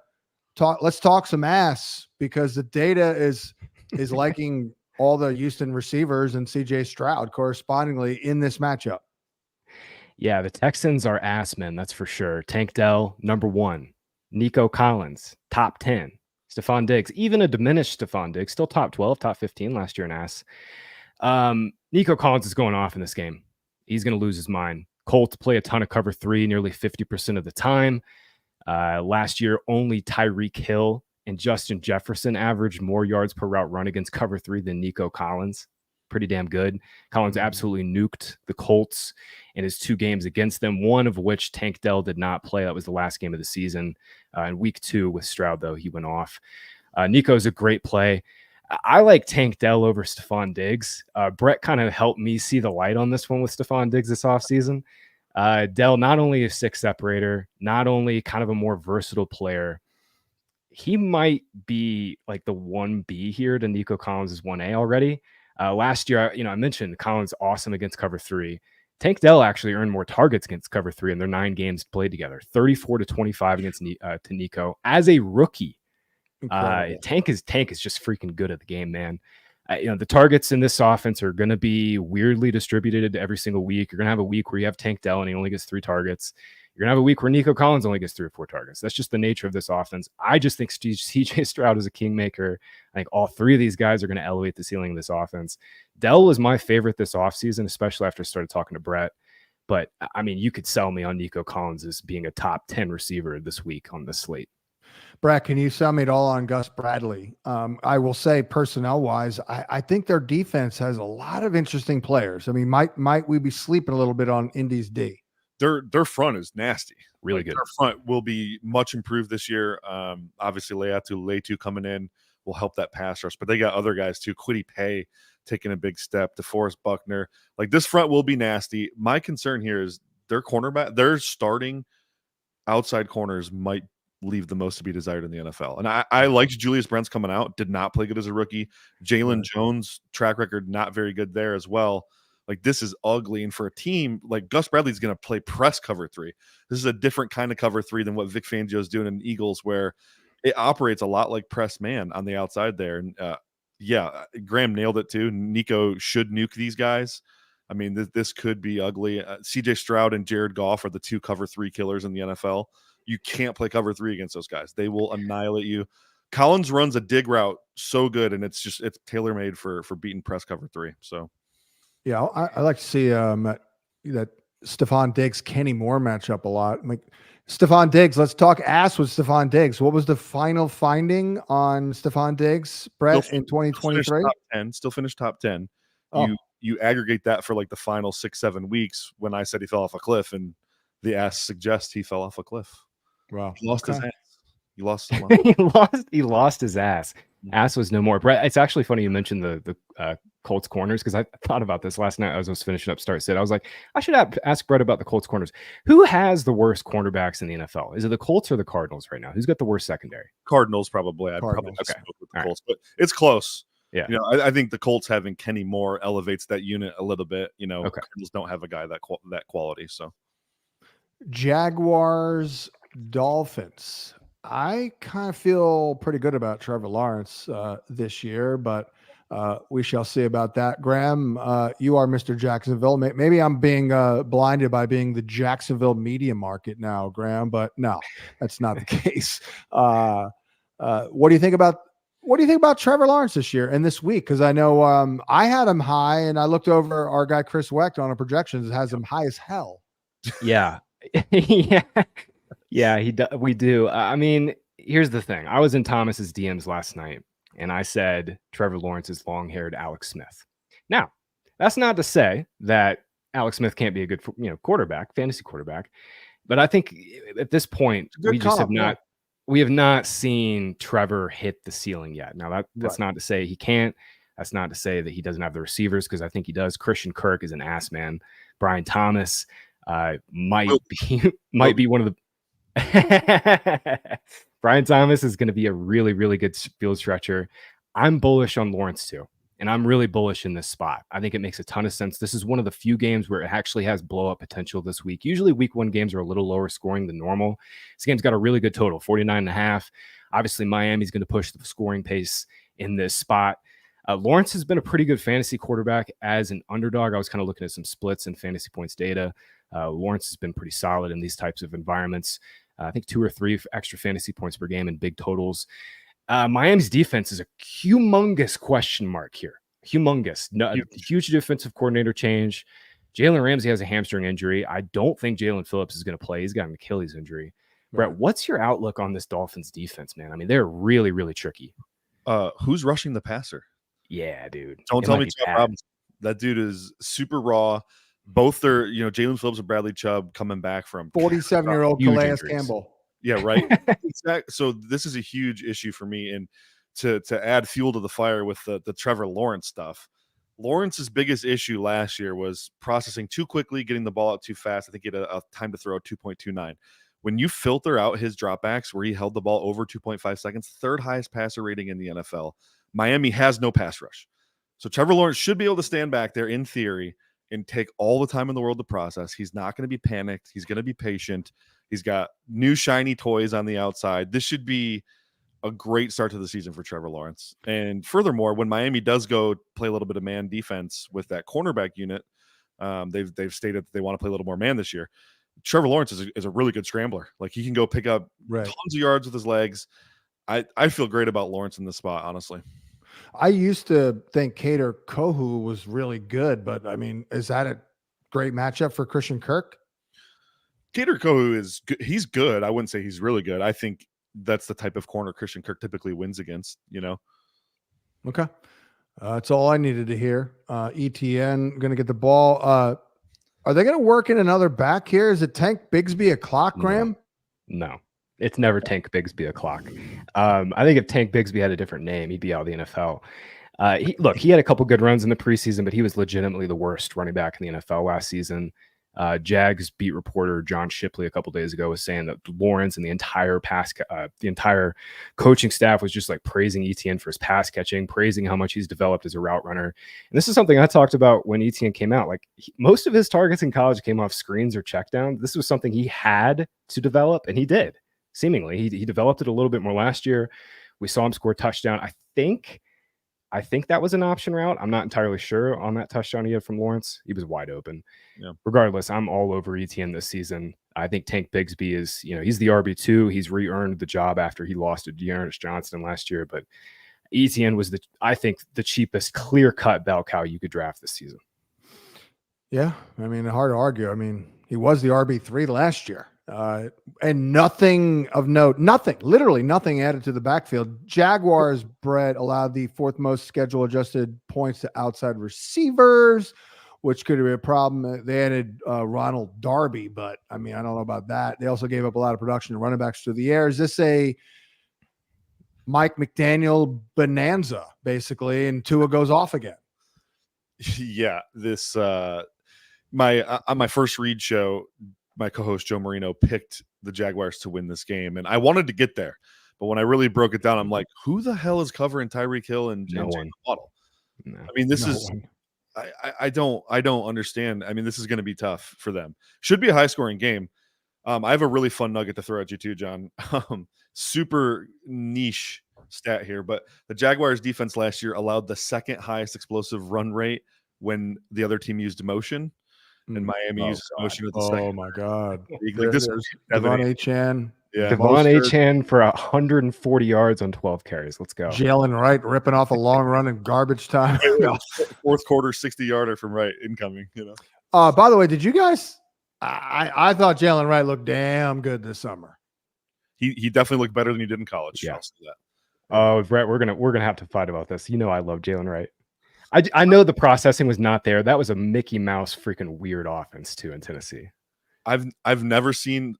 let's talk some ass, because the data is liking all the Houston receivers and CJ Stroud correspondingly in this matchup. Yeah, the Texans are ass men, that's for sure. Tank Dell, number 1. Nico Collins, top 10. Stephon Diggs, even a diminished Stephon Diggs, still top 12, top 15 last year in ass. Nico Collins is going off in this game. He's going to lose his mind. Colts play a ton of cover 3 nearly 50% of the time. Last year, only Tyreek Hill and Justin Jefferson averaged more yards per route run against cover 3 than Nico Collins. Pretty damn good. Collins absolutely nuked the Colts in his 2 games against them, one of which Tank Dell did not play. That was the last game of the season. In week 2 with Stroud, though, he went off. Nico's a great play. I like Tank Dell over Stephon Diggs. Brett kind of helped me see the light on this one with Stephon Diggs this offseason. Dell, not only a 6 separator, not only kind of a more versatile player, he might be like the 1B here to Nico Collins' 1A already. Last year, I mentioned Collins awesome against cover 3. Tank Dell actually earned more targets against cover 3 in their 9 games played together, 34-25 against to Nico as a rookie. Tank is just freaking good at the game, man. The targets in this offense are going to be weirdly distributed every single week. You're going to have a week where you have Tank Dell and he only gets 3 targets. You're going to have a week where Nico Collins only gets 3 or 4 targets. That's just the nature of this offense. I just think CJ Stroud is a kingmaker. I think all 3 of these guys are going to elevate the ceiling of this offense. Dell was my favorite this offseason, especially after I started talking to Brett. But, I mean, you could sell me on Nico Collins as being a top 10 receiver this week on this slate. Brett, can you sell me it all on Gus Bradley? I will say, personnel-wise, I think their defense has a lot of interesting players. I mean, might we be sleeping a little bit on Indy's D? Their front is nasty. Really good. Their front will be much improved this year. Obviously, Leatu coming in will help that pass rush, but they got other guys too. Kwity Paye taking a big step. DeForest Buckner. Like, this front will be nasty. My concern here is their cornerback. Their starting outside corners might leave the most to be desired in the NFL. And I liked Julius Brents coming out. Did not play good as a rookie. Jalen Jones track record not very good there as well. Like, this is ugly. And for a team like Gus Bradley's going to play press cover 3. This is a different kind of cover 3 than what Vic Fangio is doing in Eagles, where it operates a lot like press man on the outside there. And Graham nailed it too. Nico should nuke these guys. I mean, this could be ugly. CJ Stroud and Jared Goff are the 2 cover 3 killers in the NFL. You can't play cover 3 against those guys. They will annihilate you. Collins runs a dig route so good, and it's tailor-made for beating press cover 3. So, yeah, I like to see that Stephon Diggs Kenny Moore matchup a lot. Like, Stephon Diggs, let's talk ass with Stephon Diggs. What was the final finding on Stephon Diggs, Brett, in 2023? Still finished top 10. Oh. You aggregate that for like the final 6-7 weeks when I said he fell off a cliff, and the ass suggests he fell off a cliff. Wow. He lost his ass. He lost he lost his ass. Ass was no more. Brett, it's actually funny you mentioned the Colts corners, because I thought about this last night as I was finishing up Start Sit. I was like, I should ask Brett about the Colts corners. Who has the worst cornerbacks in the NFL? Is it the Colts or the Cardinals right now? Who's got the worst secondary? Cardinals, probably. I'd probably just go with the Colts, but it's close. Yeah. I think the Colts having Kenny Moore elevates that unit a little bit. Cardinals don't have a guy that quality. So, Jaguars, Dolphins. I kind of feel pretty good about Trevor Lawrence this year, but we shall see about that. Graham, you are Mr. Jacksonville. Maybe I'm being blinded by being the Jacksonville media market now, Graham, but no, that's not the case. What do you think about Trevor Lawrence this year and this week? Because I know I had him high, and I looked over our guy Chris Wecht on our projections. It has him high as hell. Yeah. Yeah, we do. I mean, here's the thing. I was in Thomas's DMs last night, and I said Trevor Lawrence is long-haired Alex Smith. Now, that's not to say that Alex Smith can't be a good, quarterback, fantasy quarterback. But I think at this point, we have not seen Trevor hit the ceiling yet. Now, that's not to say he can't. That's not to say that he doesn't have the receivers, because I think he does. Christian Kirk is an ass man. Brian Thomas might be one of the Brian Thomas is going to be a really, really good field stretcher. I'm bullish on Lawrence too. And I'm really bullish in this spot. I think it makes a ton of sense. This is one of the few games where it actually has blow-up potential this week. Usually week 1 games are a little lower scoring than normal. This game's got a really good total, 49.5. Obviously, Miami's going to push the scoring pace in this spot. Lawrence has been a pretty good fantasy quarterback as an underdog. I was kind of looking at some splits and fantasy points data. Lawrence has been pretty solid in these types of environments. I think 2 or 3 extra fantasy points per game in big totals. Miami's defense is a humongous question mark here. Humongous. Huge defensive coordinator change. Jalen Ramsey has a hamstring injury. I don't think Jalen Phillips is going to play. He's got an Achilles injury. Right. Brett, what's your outlook on this Dolphins defense, man? I mean, they're really, really tricky. Who's rushing the passer? Yeah, dude. Don't tell me Chubb Robinson. That dude is super raw. Both their, Jalen Phillips and Bradley Chubb coming back from 47-year-old Calais Campbell. Yeah, right. Exactly. So this is a huge issue for me. And to add fuel to the fire with the Trevor Lawrence stuff, Lawrence's biggest issue last year was processing too quickly, getting the ball out too fast. I think he had a time to throw 2.29. When you filter out his dropbacks where he held the ball over 2.5 seconds, 3rd highest passer rating in the NFL, Miami has no pass rush. So Trevor Lawrence should be able to stand back there in theory and take all the time in the world to process. He's not going to be panicked. He's going to be patient. He's got new shiny toys on the outside. This should be a great start to the season for Trevor Lawrence. And furthermore, when Miami does go play a little bit of man defense with that cornerback unit, they've stated that they want to play a little more man this year. Trevor Lawrence is a really good scrambler. Like, he can go pick up tons of yards with his legs. I feel great about Lawrence in this spot, honestly. I used to think Kader Kohu was really good, but I mean, is that a great matchup for Christian Kirk? Kader Kohu is good. He's good. I wouldn't say he's really good. I think that's the type of corner Christian Kirk typically wins against, Okay. That's all I needed to hear. ETN going to get the ball. Are they going to work in another back here? Is it Tank Bigsby o'clock, Graham? No. It's never Tank Bigsby o'clock. I think if Tank Bigsby had a different name, he'd be out of the NFL. He had a couple good runs in the preseason, but he was legitimately the worst running back in the NFL last season. Jags beat reporter John Shipley a couple days ago was saying that Lawrence and the entire coaching staff was just like praising ETN for his pass catching, praising how much he's developed as a route runner. And this is something I talked about when ETN came out. Like, most of his targets in college came off screens or checkdowns. This was something he had to develop, and he did. Seemingly, he developed it a little bit more last year. We saw him score a touchdown. I think that was an option route. I'm not entirely sure on that touchdown he had from Lawrence. He was wide open. Yeah. Regardless, I'm all over ETN this season. I think Tank Bigsby is, he's the RB2. He's re-earned the job after he lost to Dearness Johnson last year. But ETN was I think the cheapest clear-cut bell cow you could draft this season. Yeah, I mean, hard to argue. I mean, he was the RB3 last year. And nothing of note, literally nothing added to the backfield. Jaguars, Brett, allowed the 4th most schedule adjusted points to outside receivers, which could be a problem. They added Ronald Darby, but I mean, I don't know about that. They also gave up a lot of production to running backs through the air. Is this a Mike McDaniel bonanza, basically, and Tua goes off again? Yeah, this on my first read show, my co-host Joe Marino picked the Jaguars to win this game, and I wanted to get there, but when I really broke it down, I'm like, who the hell is covering Tyreek Hill and Jalen Waddle? No. I mean, this is I don't understand. I mean, this is going to be tough for them. Should be a high scoring game. I have a really fun nugget to throw at you too, John. Super niche stat here, but the Jaguars defense last year allowed the 2nd highest explosive run rate when the other team used motion. And Miami uses motion at the second. Oh my God! Like this, Devon Achane. Yeah, Devon Achane for 140 yards on 12 carries. Let's go. Jalen Wright ripping off a long run in garbage time. 4th quarter 60-yarder from Wright incoming. By the way, did you guys? I thought Jalen Wright looked damn good this summer. He definitely looked better than he did in college. Yeah. Brett, we're gonna have to fight about this. I love Jalen Wright. I know the processing was not there. That was a Mickey Mouse freaking weird offense too in Tennessee. I've never seen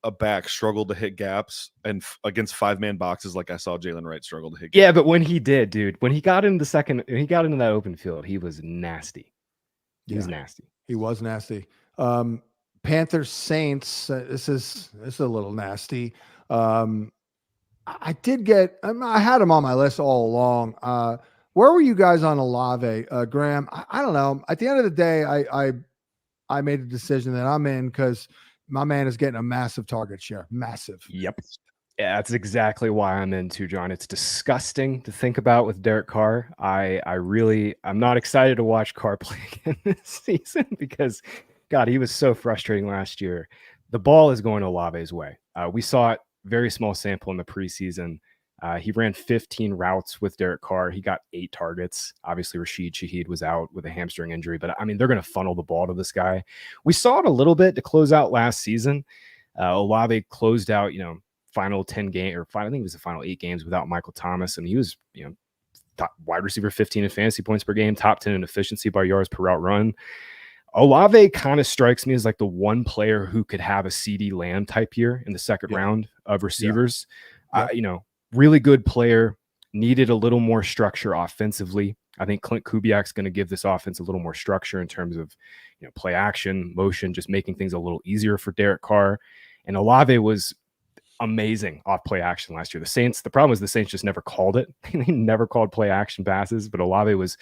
a back struggle to hit gaps and against 5-man boxes like I saw Jalen Wright struggle to hit gaps. Yeah, but when he did, dude, when he got into that open field, he was nasty. He was nasty. He was nasty. Panthers Saints. This is a little nasty. I had him on my list all along. Where were you guys on Olave, Graham? I don't know. At the end of the day, I made a decision that I'm in because my man is getting a massive target share. Massive. Yep. Yeah, that's exactly why I'm in too, John. It's disgusting to think about with Derek Carr. I'm not excited to watch Carr play again this season because, God, he was so frustrating last year. The ball is going Olave's way. We saw it, very small sample in the preseason. He ran 15 routes with Derek Carr. He got 8 targets. Obviously, Rashid Shaheed was out with a hamstring injury, but I mean, they're going to funnel the ball to this guy. We saw it a little bit to close out last season. Olave closed out, final 10 game or I think it was the final 8 games without Michael Thomas. And he was, top wide receiver 15 in fantasy points per game, top 10 in efficiency by yards per route run. Olave kind of strikes me as like the one player who could have a CD Lamb type year in the second round of receivers. Really good player, needed a little more structure offensively. I think Clint Kubiak's going to give this offense a little more structure in terms of, play action, motion, just making things a little easier for Derek Carr. And Olave was amazing off play action last year. The problem was the Saints just never called it. They never called play action passes, but Olave was,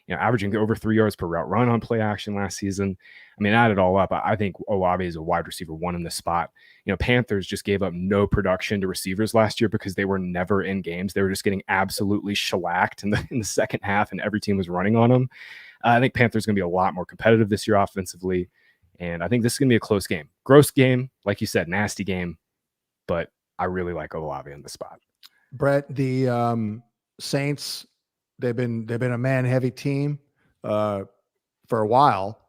averaging over 3 yards per route run on play action last season. I mean, add it all up, I think Olave is a wide receiver 1 in this spot. Panthers just gave up no production to receivers last year because they were never in games. They were just getting absolutely shellacked in the second half, and every team was running on them. I think Panthers going to be a lot more competitive this year offensively, and I think this is going to be a close game. Gross game, like you said, nasty game, but I really like Olave in the spot. Brett, the Saints, they've been a man-heavy team for a while.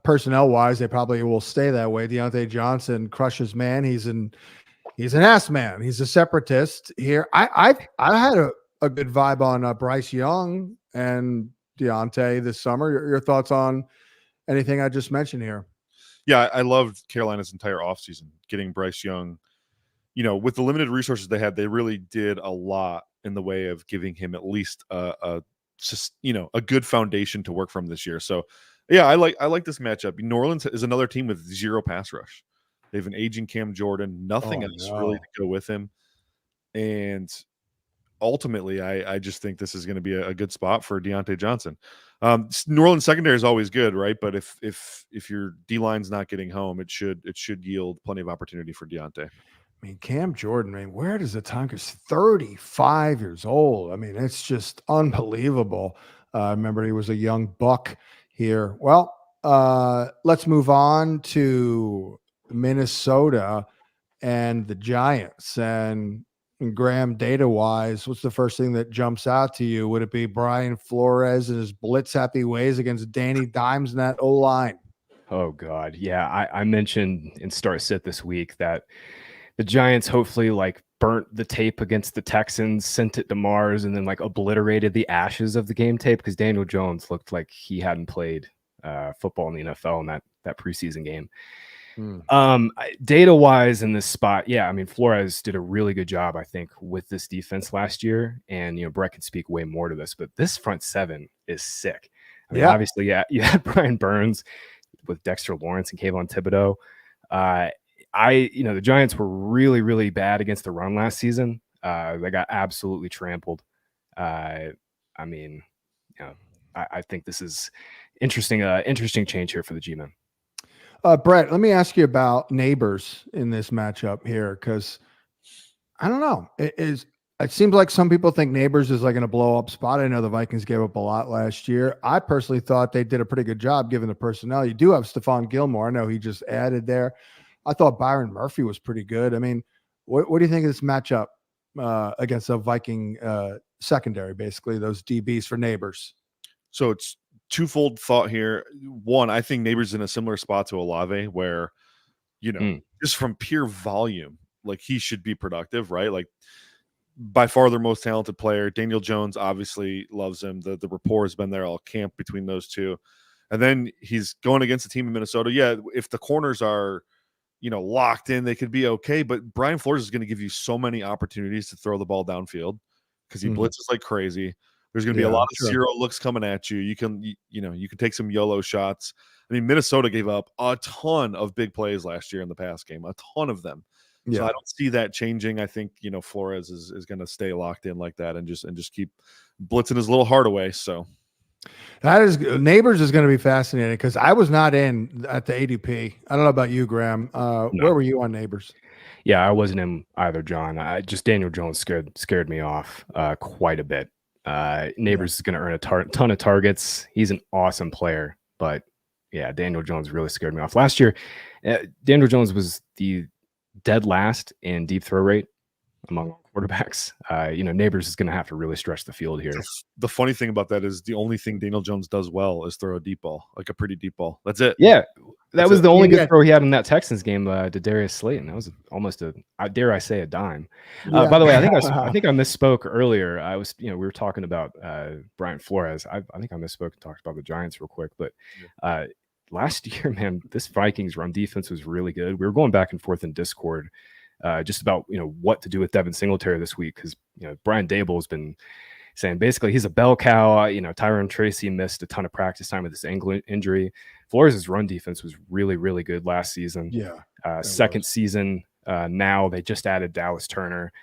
Personnel wise, they probably will stay that way. Deontay Johnson crushes man. He's an ass man. He's a separatist here. I had a good vibe on Bryce Young and Deontay this summer. Your thoughts on anything I just mentioned here? Yeah, I loved Carolina's entire offseason, getting Bryce Young. With the limited resources they had, they really did a lot in the way of giving him at least a good foundation to work from this year. So yeah, I like this matchup. New Orleans is another team with 0 pass rush. They have an aging Cam Jordan, nothing else really to go with him. And ultimately, I just think this is going to be a good spot for Deontay Johnson. New Orleans secondary is always good, right? But if your D line's not getting home, it should yield plenty of opportunity for Deontay. I mean, Cam Jordan, man, where does the time go? He's 35 years old. I mean, it's just unbelievable. I remember he was a young buck here. Well, let's move on to Minnesota and the Giants. And Graham, data-wise, what's the first thing that jumps out to you? Would it be Brian Flores and his blitz-happy ways against Danny Dimes in that O-line? Oh, God. Yeah, I mentioned in Start Sit this week that the Giants hopefully burnt the tape against the Texans, sent it to Mars, and then obliterated the ashes of the game tape because Daniel Jones looked like he hadn't played football in the NFL in that preseason game. Data wise in this spot, yeah, I mean, Flores did a really good job, I think, with this defense last year. And, Brett can speak way more to this, but this front 7 is sick. I mean, obviously, yeah, you had Brian Burns with Dexter Lawrence and Kayvon Thibodeau. The Giants were really, really bad against the run last season. They got absolutely trampled. I think this is interesting change here for the G-men. Brett, let me ask you about neighbors in this matchup here, because I don't know. It seems like some people think neighbors is in a blow up spot. I know the Vikings gave up a lot last year. I personally thought they did a pretty good job given the personnel. You do have Stephon Gilmore. I know he just added there. I thought Byron Murphy was pretty good. I mean, what do you think of this matchup against a Viking secondary, basically, those DBs for neighbors? So it's twofold thought here. One, I think Neighbors in a similar spot to Olave where, just from pure volume, he should be productive, right? By far their most talented player. Daniel Jones obviously loves him. The rapport has been there all camp between those two. And then he's going against a team in Minnesota. Yeah, if the corners are, locked in, they could be okay. But Brian Flores is going to give you so many opportunities to throw the ball downfield because he blitzes like crazy. There's going to be a lot of zero looks coming at you. You can take some YOLO shots. I mean, Minnesota gave up a ton of big plays last year in the pass game, a ton of them. So I don't see that changing. I think, Flores is going to stay locked in like that and just keep blitzing his little heart away. So that is Neighbors is going to be fascinating because I was not in at the ADP. I don't know about you, Graham. Where were you on Neighbors? Yeah, I wasn't in either, John. Daniel Jones scared me off quite a bit. Neighbors is going to earn a ton of targets. He's an awesome player, but yeah, Daniel Jones really scared me off. Last year, Daniel Jones was the dead last in deep throw rate among quarterbacks. Neighbors is going to have to really stretch the field here. The funny thing about that is the only thing Daniel Jones does well is throw a deep ball, like a pretty deep ball. That's it. Yeah, that was the only good throw he had in that Texans game to Darius Slayton. That was almost dare I say, a dime. By the way, I think I misspoke earlier. I was, we were talking about Brian Flores. I think I misspoke and talked about the Giants real quick, but last year, man, this Vikings run defense was really good. We were going back and forth in Discord just about, what to do with Devin Singletary this week because, Brian Dable has been saying basically he's a bell cow. Tyron Tracy missed a ton of practice time with this ankle injury. Flores' run defense was really, really good last season. Yeah. Second season now, they just added Dallas Turner.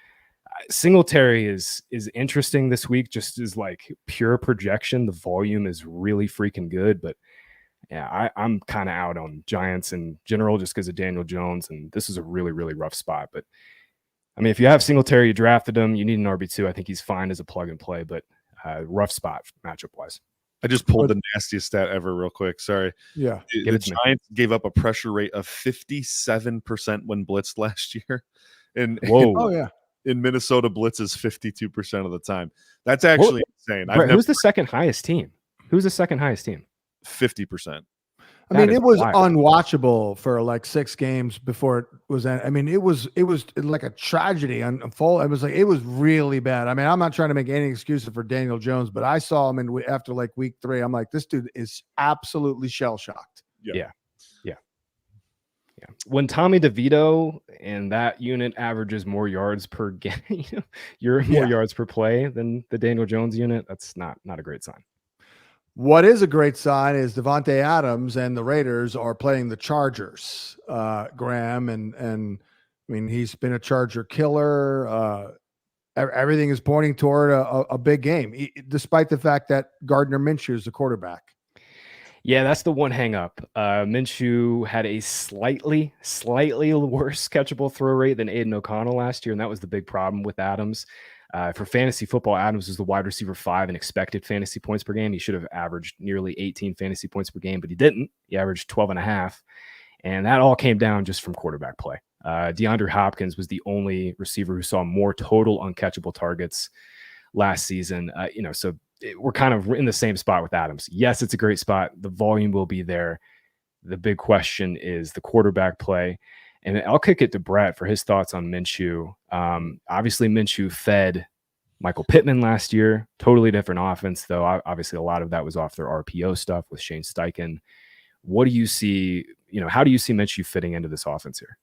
Singletary is interesting this week, just as like pure projection. The volume is really freaking good, but yeah, I'm kind of out on Giants in general just because of Daniel Jones, and this is a really, really rough spot. But I mean, if you have Singletary, you drafted him, you need an RB2. I think he's fine as a plug and play, but rough spot matchup wise. I just pulled the nastiest stat ever real quick. Sorry. Yeah. The Giants gave up a pressure rate of 57% when blitzed last year. And in Minnesota, blitz is 52% of the time. That's actually insane. Brett, who's the second highest team? 50%. I mean, it was unwatchable for like 6 games before it was. I mean, it was like a tragedy unfold. It was really bad. I mean, I'm not trying to make any excuses for Daniel Jones, but I saw him after like week 3. I'm like, this dude is absolutely shell shocked. Yeah. When Tommy DeVito and that unit averages more yards per game, more yards per play than the Daniel Jones unit, that's not a great sign. What is a great sign is Devontae Adams and the Raiders are playing the Chargers, Graham, and I mean, he's been a Charger killer. Everything is pointing toward a big game, despite the fact that Gardner Minshew is the quarterback. Yeah, that's the one hang up. Minshew had a slightly worse catchable throw rate than Aiden O'Connell last year, and that was the big problem with Adams. For fantasy football, Adams was the wide receiver 5 in expected fantasy points per game. He should have averaged nearly 18 fantasy points per game, but he didn't. He averaged 12.5, and that all came down just from quarterback play. DeAndre Hopkins was the only receiver who saw more total uncatchable targets last season. So we're kind of in the same spot with Adams. Yes, it's a great spot. The volume will be there. The big question is the quarterback play. And I'll kick it to Brett for his thoughts on Minshew. Obviously, Minshew fed Michael Pittman last year. Totally different offense, though. Obviously, a lot of that was off their RPO stuff with Shane Steichen. What do you see? How do you see Minshew fitting into this offense here?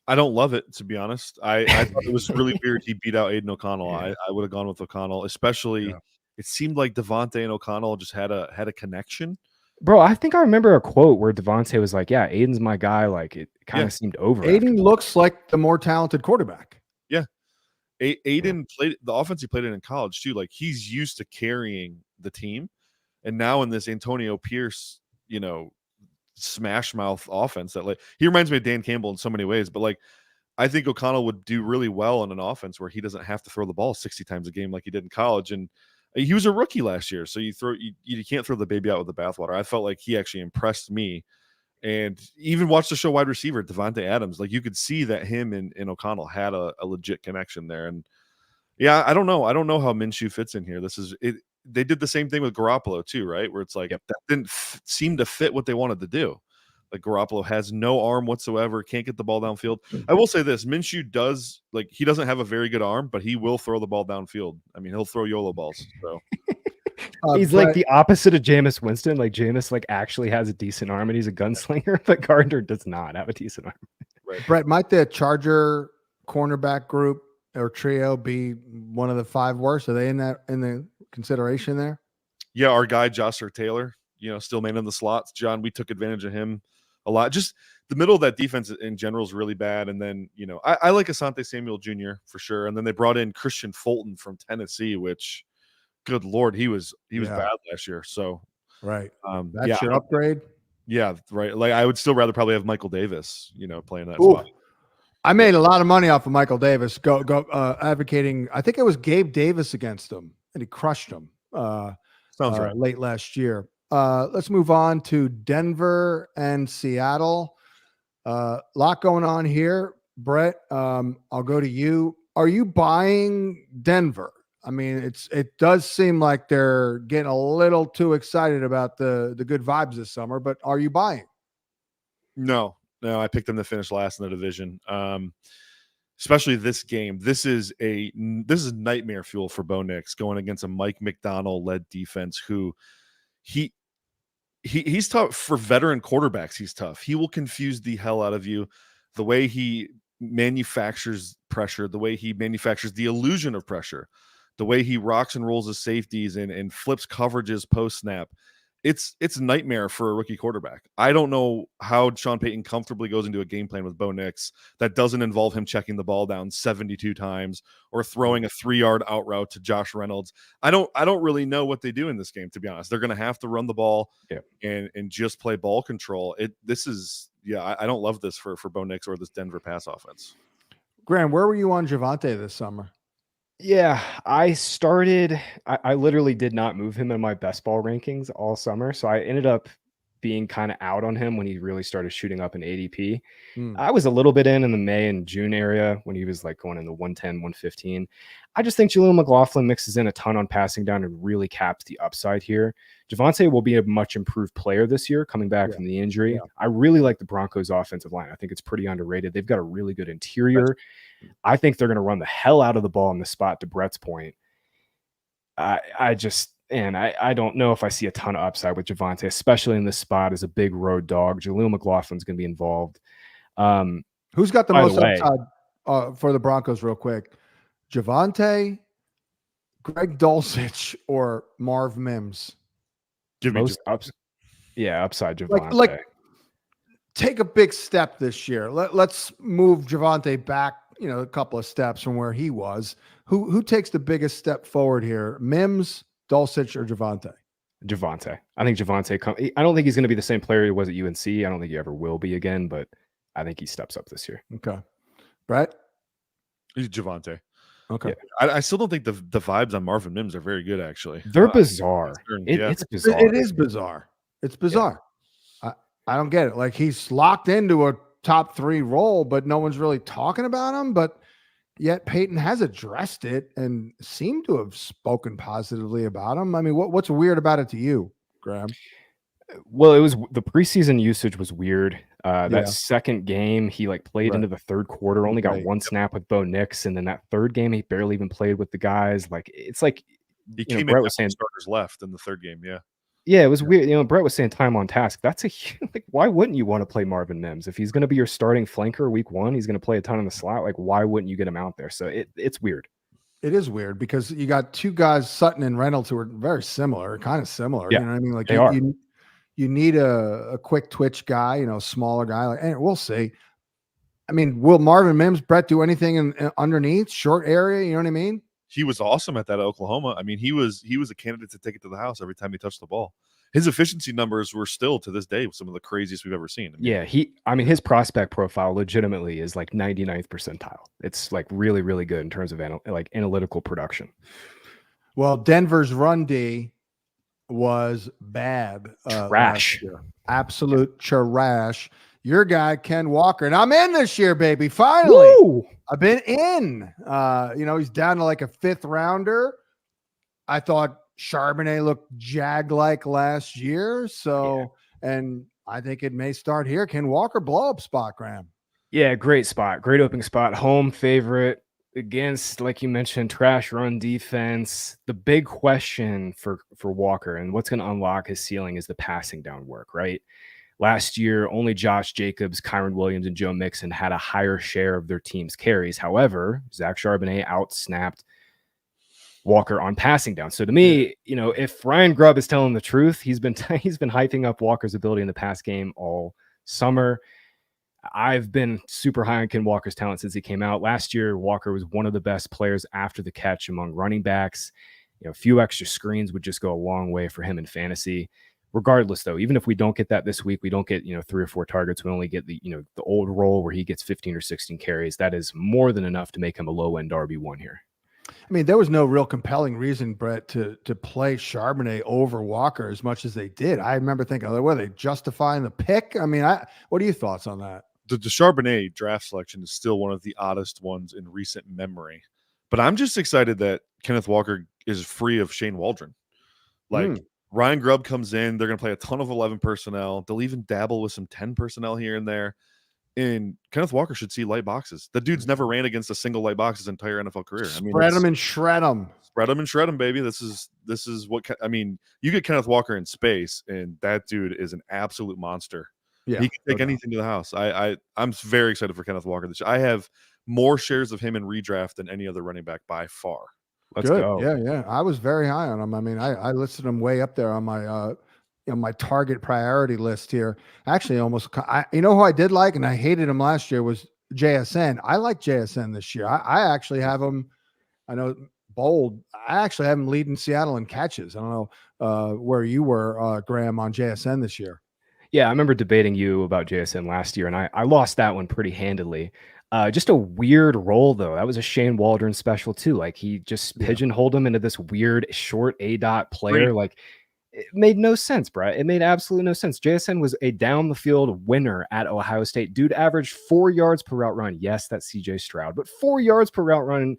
I don't love it, to be honest. I thought it was really weird he beat out Aiden O'Connell. Yeah. I would have gone with O'Connell, especially it seemed like Devontae and O'Connell just had a connection. Bro, I think I remember a quote where Devontae was like, yeah, Aiden's my guy. Like, it kind of seemed over. Aiden looks like the more talented quarterback. Yeah. Aiden played the offense he played in college, too. Like, he's used to carrying the team. And now in this Antonio Pierce, smash mouth offense that he reminds me of Dan Campbell in so many ways. But, like, I think O'Connell would do really well in an offense where he doesn't have to throw the ball 60 times a game like he did in college. And he was a rookie last year, so you can't throw the baby out with the bathwater. I felt like he actually impressed me, and even watched the show wide receiver Devontae Adams. Like, you could see that him and O'Connell had a legit connection there. And yeah, I don't know how Minshew fits in here. This is it. They did the same thing with Garoppolo too, right? Where it's like that didn't seem to fit what they wanted to do. Like, Garoppolo has no arm whatsoever, can't get the ball downfield. I will say this, Minshew he doesn't have a very good arm, but he will throw the ball downfield. I mean, he'll throw YOLO balls. So he's like the opposite of Jameis Winston. Like, Jameis actually has a decent arm and he's a gunslinger, but Gardner does not have a decent arm. Right. Brett, might the Charger cornerback group or trio be one of the 5 worst? Are they in the consideration there? Yeah, our guy Joshua Taylor, still man in the slots. John, we took advantage of him a lot. Just the middle of that defense in general is really bad. And then, I like Asante Samuel Jr. for sure. And then they brought in Christian Fulton from Tennessee, which, good Lord, he was bad last year. So, right. That's your upgrade. Yeah, right. Like I would still rather probably have Michael Davis, playing that spot. I made a lot of money off of Michael Davis advocating. I think it was Gabe Davis against him, and he crushed him. Sounds right. Late last year. Let's move on to Denver and Seattle. Lot going on here. Brett, I'll go to you. Are you buying Denver? I mean, it does seem like they're getting a little too excited about the good vibes this summer, but are you buying? No, I picked them to finish last in the division. Especially this game. This is nightmare fuel for Bo Nix going against a Mike McDonald led defense who he's tough for veteran quarterbacks. He's tough. He will confuse the hell out of you. The way he manufactures pressure, the way he manufactures the illusion of pressure, the way he rocks and rolls his safeties and flips coverages post snap. It's a nightmare for a rookie quarterback. I don't know how Sean Payton comfortably goes into a game plan with Bo Nix that doesn't involve him checking the ball down 72 times or throwing a 3-yard out route to Josh Reynolds. I don't really know what they do in this game, to be honest. They're going to have to run the ball and just play ball control. I don't love this for Bo Nix or this Denver pass offense. Graham, where were you on Javonte this summer? Yeah, I literally did not move him in my best ball rankings all summer. So I ended up being kind of out on him when he really started shooting up in ADP. I was a little bit in the May and June area when he was like going in the 110, 115. I just think Jaleel McLaughlin mixes in a ton on passing down and really caps the upside here. Javonte will be a much improved player this year coming back from the injury. I really like the Broncos offensive line. I think it's pretty underrated. They've got a really good interior. I think they're going to run the hell out of the ball in the spot, to Brett's point. I don't know if I see a ton of upside with Javonte, especially in this spot as a big road dog. Jaleel McLaughlin's going to be involved. Who's got the most upside for the Broncos real quick? Javonte, Greg Dulcich, or Marv Mims? Give me upside Javonte. Like take a big step this year. Let's move Javonte back, a couple of steps from where he was. Who takes the biggest step forward here? Mims, Dulcich, or Javonte? Javonte. I think Javonte. I don't think he's going to be the same player he was at UNC. I don't think he ever will be again, but I think he steps up this year. Okay. Brett? He's Javonte. Okay. Yeah. I still don't think the vibes on Marvin Mims are very good, actually. They're bizarre. It's bizarre. It is bizarre. It's bizarre. Yeah. I don't get it. Like, he's locked into a top 3 role, but no one's really talking about him. But yet Peyton has addressed it and seemed to have spoken positively about him. I mean, what's weird about it to you, Graham? Well, it was the preseason usage was weird. That second game, he played into the third quarter, only got one snap with Bo Nix, and then that third game, he barely even played with the guys. It's like Brett was saying starters left in the third game. Yeah, it was weird. Brett was saying time on task. That's why wouldn't you want to play Marvin Mims if he's going to be your starting flanker week 1? He's going to play a ton in the slot. Why wouldn't you get him out there? So it's weird. It is weird because you got 2 guys, Sutton and Reynolds, who are very similar, kind of similar. Yeah, you know what I mean? Like they are. You need a quick twitch guy, smaller guy. And we'll see. I mean, will Marvin Mims, Brett, do anything in underneath short area? You know what I mean? He was awesome at that at Oklahoma. I mean, he was a candidate to take it to the house every time he touched the ball. His efficiency numbers were still to this day some of the craziest we've ever seen. His prospect profile legitimately is 99th percentile. It's really, really good in terms of analytical production. Well, Denver's run D was bad. Trash. Absolute trash. Your guy, Ken Walker. And I'm in this year, baby. Finally. Woo! I've been in. He's down to a 5th rounder. I thought Charbonnet looked jag-like last year. And I think it may start here. Ken Walker, blow-up spot, Graham. Yeah, great spot. Great opening spot. Home favorite against, like you mentioned, trash run defense. The big question for Walker and what's going to unlock his ceiling is the passing down work, right? Last year, only Josh Jacobs, Kyron Williams, and Joe Mixon had a higher share of their team's carries. However, Zach Charbonnet outsnapped Walker on passing down. So to me, if Ryan Grubb is telling the truth, he's been hyping up Walker's ability in the pass game all summer. I've been super high on Ken Walker's talent since he came out. Last year, Walker was one of the best players after the catch among running backs. A few extra screens would just go a long way for him in fantasy. Regardless, though, even if we don't get that this week, we don't get 3 or 4 targets. We only get the old role where he gets 15 or 16 carries. That is more than enough to make him a low end RB1 here. I mean, there was no real compelling reason, Brett, to play Charbonnet over Walker as much as they did. I remember thinking, were they justifying the pick? I mean, what are your thoughts on that? The Charbonnet draft selection is still one of the oddest ones in recent memory. But I'm just excited that Kenneth Walker is free of Shane Waldron. Ryan Grubb comes in. They're going to play a ton of 11 personnel. They'll even dabble with some 10 personnel here and there. And Kenneth Walker should see light boxes. The dude's never ran against a single light box his entire NFL career. Spread them and shred them. Spread them and shred them, baby. This is what you get Kenneth Walker in space, and that dude is an absolute monster. Yeah, he can take anything to the house. I'm very excited for Kenneth Walker. I have more shares of him in redraft than any other running back by far. Let's go. Yeah. I was very high on him. I mean, I listed him way up there on my my target priority list here. Actually, you know who I did like, and I hated him last year, was JSN. I like JSN this year. I actually have him. I know bold. I actually have him leading Seattle in catches. I don't know where you were, Graham, on JSN this year. Yeah, I remember debating you about JSN last year, and I lost that one pretty handily. Just a weird role, though. That was a Shane Waldron special, too. Like, he just pigeonholed him into this weird short A-dot player. Like, it made no sense, Brett. It made absolutely no sense. JSN was a down-the-field winner at Ohio State. Dude averaged 4 yards per route run. Yes, that's C.J. Stroud, but 4 yards per route run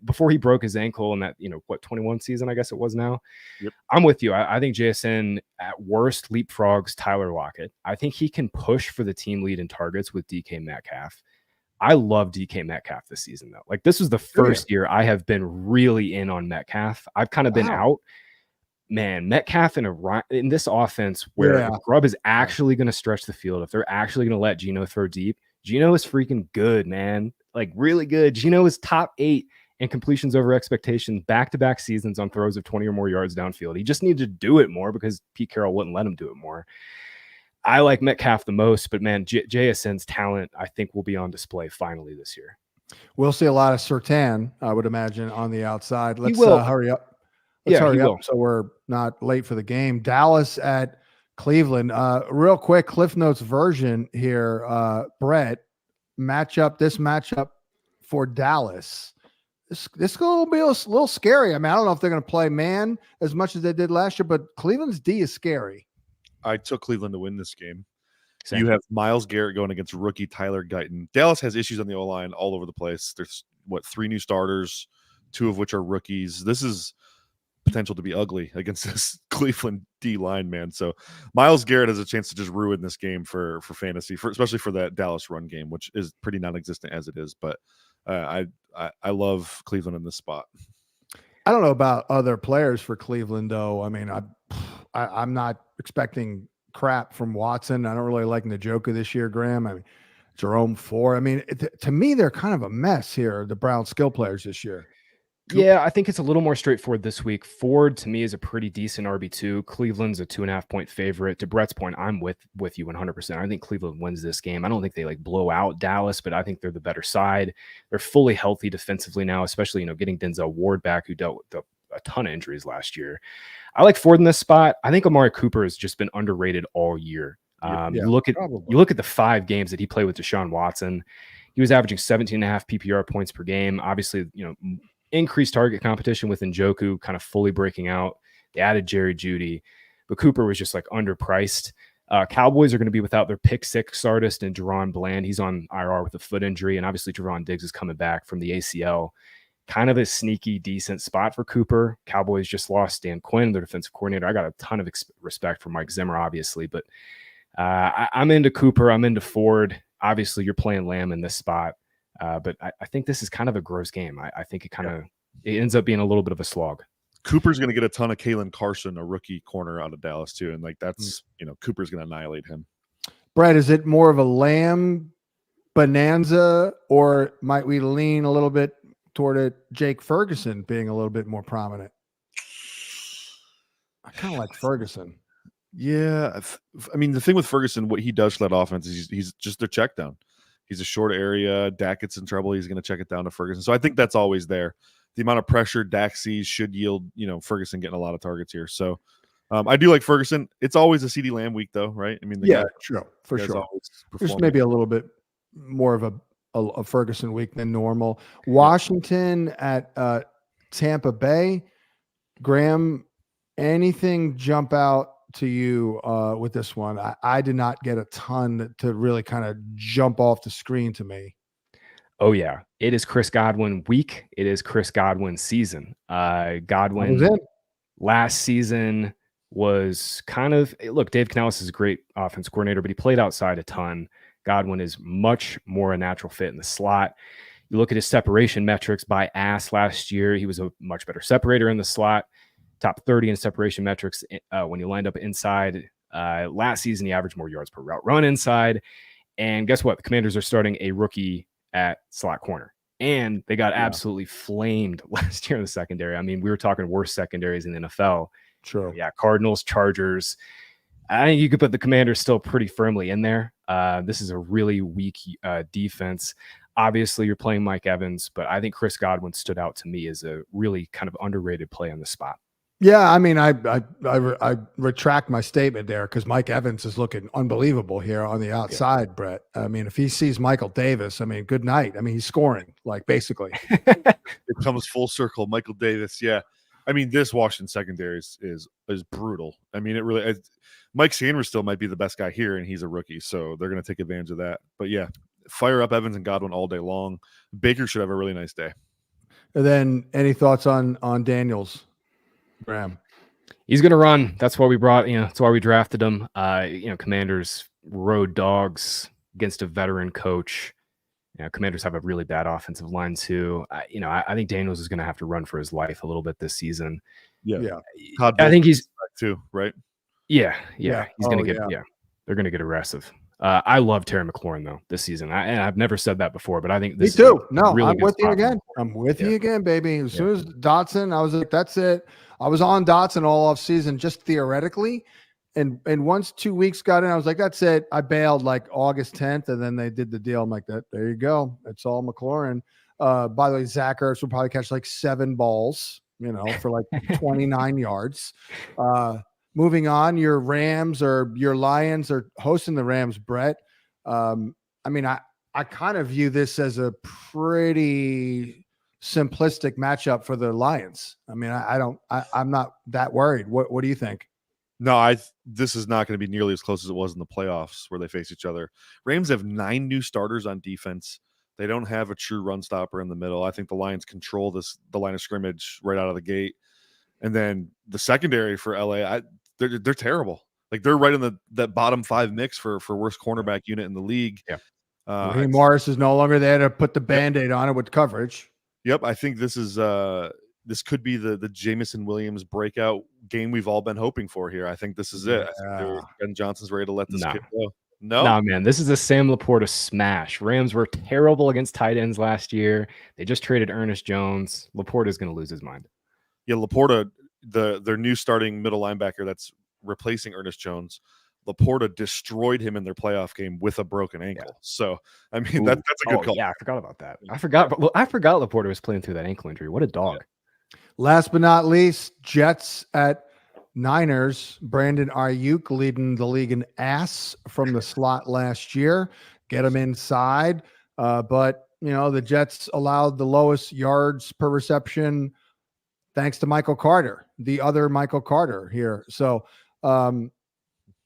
before he broke his ankle in that, 21 season, I guess it was now. Yep. I'm with you. I think JSN at worst leapfrogs Tyler Lockett. I think he can push for the team lead in targets with DK Metcalf. I love DK Metcalf this season, though. Like, this was the first year I have been really in on Metcalf. I've kind of been out. Man, Metcalf in this offense where Grubb is actually going to stretch the field, if they're actually going to let Geno throw deep, Geno is freaking good, man. Like, really good. Geno is top 8 in completions over expectations back-to-back seasons on throws of 20 or more yards downfield. He just needed to do it more because Pete Carroll wouldn't let him do it more. I like Metcalf the most, but man, JSN's talent, I think, will be on display finally this year. We'll see a lot of Surtain, I would imagine, on the outside. Let's hurry up. Let's hurry up so we're not late for the game. Dallas at Cleveland. Real quick, Cliff Notes version here. Brett, this matchup for Dallas. This will be a little scary. I mean, I don't know if they're going to play man as much as they did last year, but Cleveland's D is scary. I took Cleveland to win this game. Same. You have Myles Garrett going against rookie Tyler Guyton. Dallas has issues on the O-line all over the place. There's 3 new starters, 2 of which are rookies. This is potential to be ugly against this Cleveland D line, man. So Myles Garrett has a chance to just ruin this game for fantasy, especially for that Dallas run game, which is pretty non-existent as it is. But I love Cleveland in this spot. I don't know about other players for Cleveland, though. I mean, I'm not expecting crap from Watson. I don't really like Njoku this year, Graham. I mean, Jerome Ford. I mean, to me, they're kind of a mess here, the Brown skill players this year. Yeah, I think it's a little more straightforward this week. Ford, to me, is a pretty decent RB2. Cleveland's a 2.5-point favorite. To Brett's point, I'm with you 100%. I think Cleveland wins this game. I don't think they blow out Dallas, but I think they're the better side. They're fully healthy defensively now, especially getting Denzel Ward back, who dealt with a ton of injuries last year. I like Ford in this spot. I think Amari Cooper has just been underrated all year. You look at the 5 games that he played with Deshaun Watson. He was averaging 17.5 PPR points per game. Obviously, increased target competition with Njoku kind of fully breaking out. They added Jerry Jeudy, but Cooper was just underpriced. Cowboys are going to be without their pick 6 artist and Jerron Bland. He's on IR with a foot injury, and obviously Trevon Diggs is coming back from the ACL. Kind of a sneaky, decent spot for Cooper. Cowboys just lost Dan Quinn, their defensive coordinator. I got a ton of respect for Mike Zimmer, obviously, but I'm into Cooper. I'm into Ford. Obviously, you're playing Lamb in this spot. But I think this is kind of a gross game. I think it ends up being a little bit of a slog. Cooper's going to get a ton of Kalen Carson, a rookie corner out of Dallas too. And that's, Cooper's going to annihilate him. Brett, is it more of a Lamb bonanza, or might we lean a little bit toward it, Jake Ferguson being a little bit more prominent? I kind of like Ferguson. Yeah, I mean, the thing with Ferguson, what he does for that offense is he's just their check down. He's a short area. Dak gets in trouble, he's going to check it down to Ferguson. So I think that's always there. The amount of pressure Dak sees should yield, Ferguson getting a lot of targets here. So I do like Ferguson. It's always a CeeDee Lamb week, though, right? I mean, sure, for sure. There's Just maybe a little bit more of a Ferguson week than normal. Washington at Tampa Bay. Graham, anything jump out to you with this one? I did not get a ton to really kind of jump off the screen to me. Oh yeah, it is Chris Godwin week. It is Chris Godwin season. Godwin last season was kind of, look, Dave Canales is a great offense coordinator, but he played outside a ton. Godwin is much more a natural fit in the slot. You look at his separation metrics by ass last year. He was a much better separator in the slot, top 30 in separation metrics when you lined up inside. Last season, he averaged more yards per route run inside. And guess what? The Commanders are starting a rookie at slot corner. And they got absolutely flamed last year in the secondary. I mean, we were talking worst secondaries in the NFL. True. Yeah, Cardinals, Chargers. I think you could put the Commanders still pretty firmly in there. This is a really weak defense. Obviously, you're playing Mike Evans, but I think Chris Godwin stood out to me as a really kind of underrated play on the spot. Yeah, I mean, I retract my statement there because Mike Evans is looking unbelievable here on the outside, Brett. I mean, if he sees Michael Davis, I mean, good night. I mean, he's scoring, like, basically. It comes full circle. Michael Davis, yeah. I mean, this Washington secondary is brutal. I mean, it really Mike Sanders still might be the best guy here, and he's a rookie, so they're going to take advantage of that. But, yeah, fire up Evans and Godwin all day long. Baker should have a really nice day. And then any thoughts on Daniels? Graham, he's going to run. That's why we that's why we drafted him. Commanders road dogs against a veteran coach. Commanders have a really bad offensive line too. I think Daniels is going to have to run for his life a little bit this season. Yeah. I think he's too, right? Yeah. He's going to get. Yeah, they're going to get aggressive. I love Terry McLaurin though this season. I've never said that before, but I think this. Me too. No, really I'm with you again. I'm with you again, baby. As soon as Dotson, I was like, that's it. I was on Dotson all off season, just theoretically. And once 2 weeks got in, I was like, that's it. I bailed like August 10th, and then they did the deal. I'm like, there you go. It's all McLaurin. By the way, Zach Ertz will probably catch like 7 balls, for like 29 yards. Moving on, your Rams or your Lions are hosting the Rams, Brett. I mean, I kind of view this as a pretty simplistic matchup for the Lions. I mean, I'm not that worried. What do you think? No, this is not going to be nearly as close as it was in the playoffs where they face each other. Rams have 9 new starters on defense. They don't have a true run stopper in the middle. I think the Lions control the line of scrimmage right out of the gate. And then the secondary for LA, they're terrible. Like they're right in that bottom 5 mix for worst cornerback unit in the league. Yeah. Raheem Morris is no longer there to put the Band-Aid on it with coverage. Yep, I think this could be the Jameson Williams breakout game we've all been hoping for here. I think this is it. I think Ben Johnson's ready to let this kid go. No, man, this is a Sam Laporta smash. Rams were terrible against tight ends last year. They just traded Ernest Jones. Laporta's going to lose his mind. Yeah, Laporta, their new starting middle linebacker that's replacing Ernest Jones. Laporta destroyed him in their playoff game with a broken ankle. Yeah. So, I mean, that's a good call. Yeah, I forgot about that. I forgot Laporta was playing through that ankle injury. What a dog. Yeah. Last but not least, Jets at Niners. Brandon Ayuk leading the league in ass from the slot last year. Get him inside. But, the Jets allowed the lowest yards per reception thanks to Michael Carter, the other Michael Carter here. So,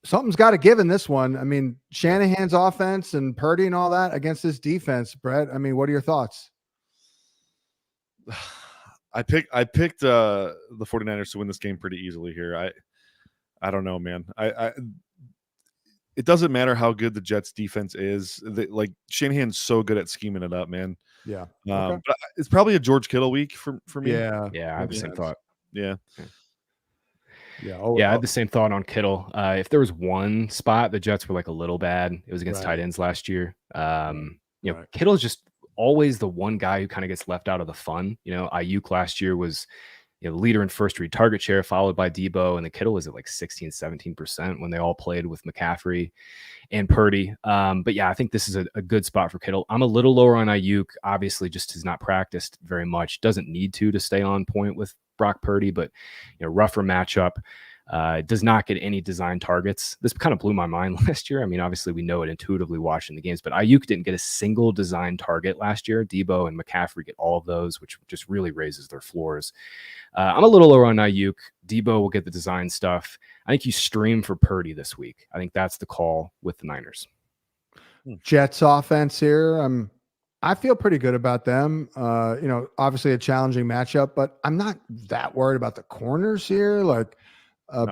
something's got to give in this one. I mean, Shanahan's offense and Purdy and all that against this defense, Brett. I mean, what are your thoughts? I picked the 49ers to win this game pretty easily here. I don't know, man. It doesn't matter how good the Jets defense is. Like Shanahan's so good at scheming it up, man. Yeah. But it's probably a George Kittle week for me. Yeah. I have the same thought. Yeah. I had the same thought on Kittle. If there was one spot the Jets were like a little bad, it was against tight ends last year. Kittle is just always the one guy who kind of gets left out of the fun. Ayuk last year was, leader in first read target share, followed by Debo, and the Kittle was at like 16, 17% when they all played with McCaffrey and Purdy. But yeah, I think this is a good spot for Kittle. I'm a little lower on Ayuk, obviously just has not practiced very much. Doesn't need to stay on point with Brock Purdy, but rougher matchup. Does not get any design targets. This kind of blew my mind last year. I mean, obviously we know it intuitively watching the games, but Ayuk didn't get a single design target last year. Debo and McCaffrey get all of those, which just really raises their floors. I'm a little lower on Ayuk. Debo will get the design stuff. I think you stream for Purdy this week. I think that's the call with the Niners. Jets offense here. I feel pretty good about them. Obviously a challenging matchup, but I'm not that worried about the corners here. Like,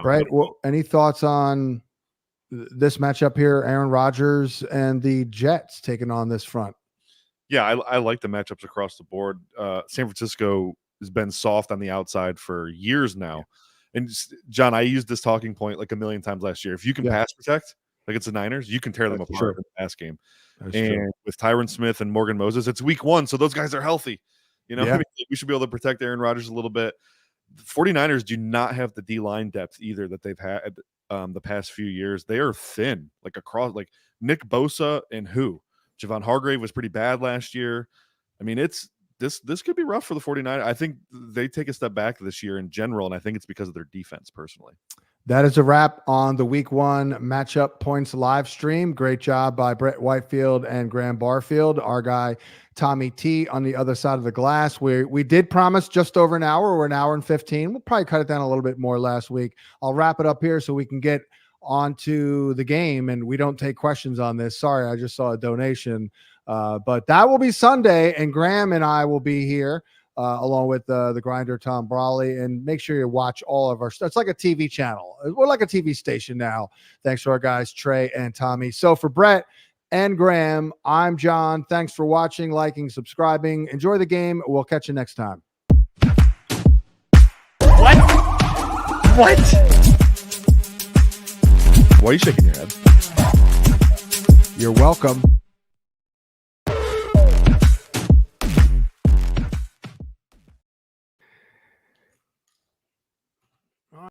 Brett, any thoughts on this matchup here? Aaron Rodgers and the Jets taking on this front. Yeah, I like the matchups across the board. San Francisco has been soft on the outside for years now. And John, I used this talking point like a million times last year. If you can pass protect, like it's the Niners, you can tear them apart in the pass game. With Tyron Smith and Morgan Moses, it's week 1, so those guys are healthy. We should be able to protect Aaron Rodgers a little bit. The 49ers do not have the D-line depth either that they've had the past few years. They are thin, like across, like Nick Bosa and Javon Hargrave was pretty bad last year. I mean, this could be rough for the 49ers. I think they take a step back this year in general, and I think it's because of their defense personally. That is a wrap on the week 1 matchup points live stream. Great job by Brett Whitefield and Graham Barfield. Our guy, Tommy T, on the other side of the glass. We did promise just over an hour. We're an hour and 15. We'll probably cut it down a little bit more last week. I'll wrap it up here so we can get onto the game, and we don't take questions on this. Sorry, I just saw a donation. But that will be Sunday, and Graham and I will be here. Along with the grinder, Tom Brawley, and make sure you watch all of our stuff. It's like a TV channel. We're like a TV station now. Thanks to our guys, Trey and Tommy. So for Brett and Graham, I'm John. Thanks for watching, liking, subscribing. Enjoy the game. We'll catch you next time. What? Why are you shaking your head? You're welcome.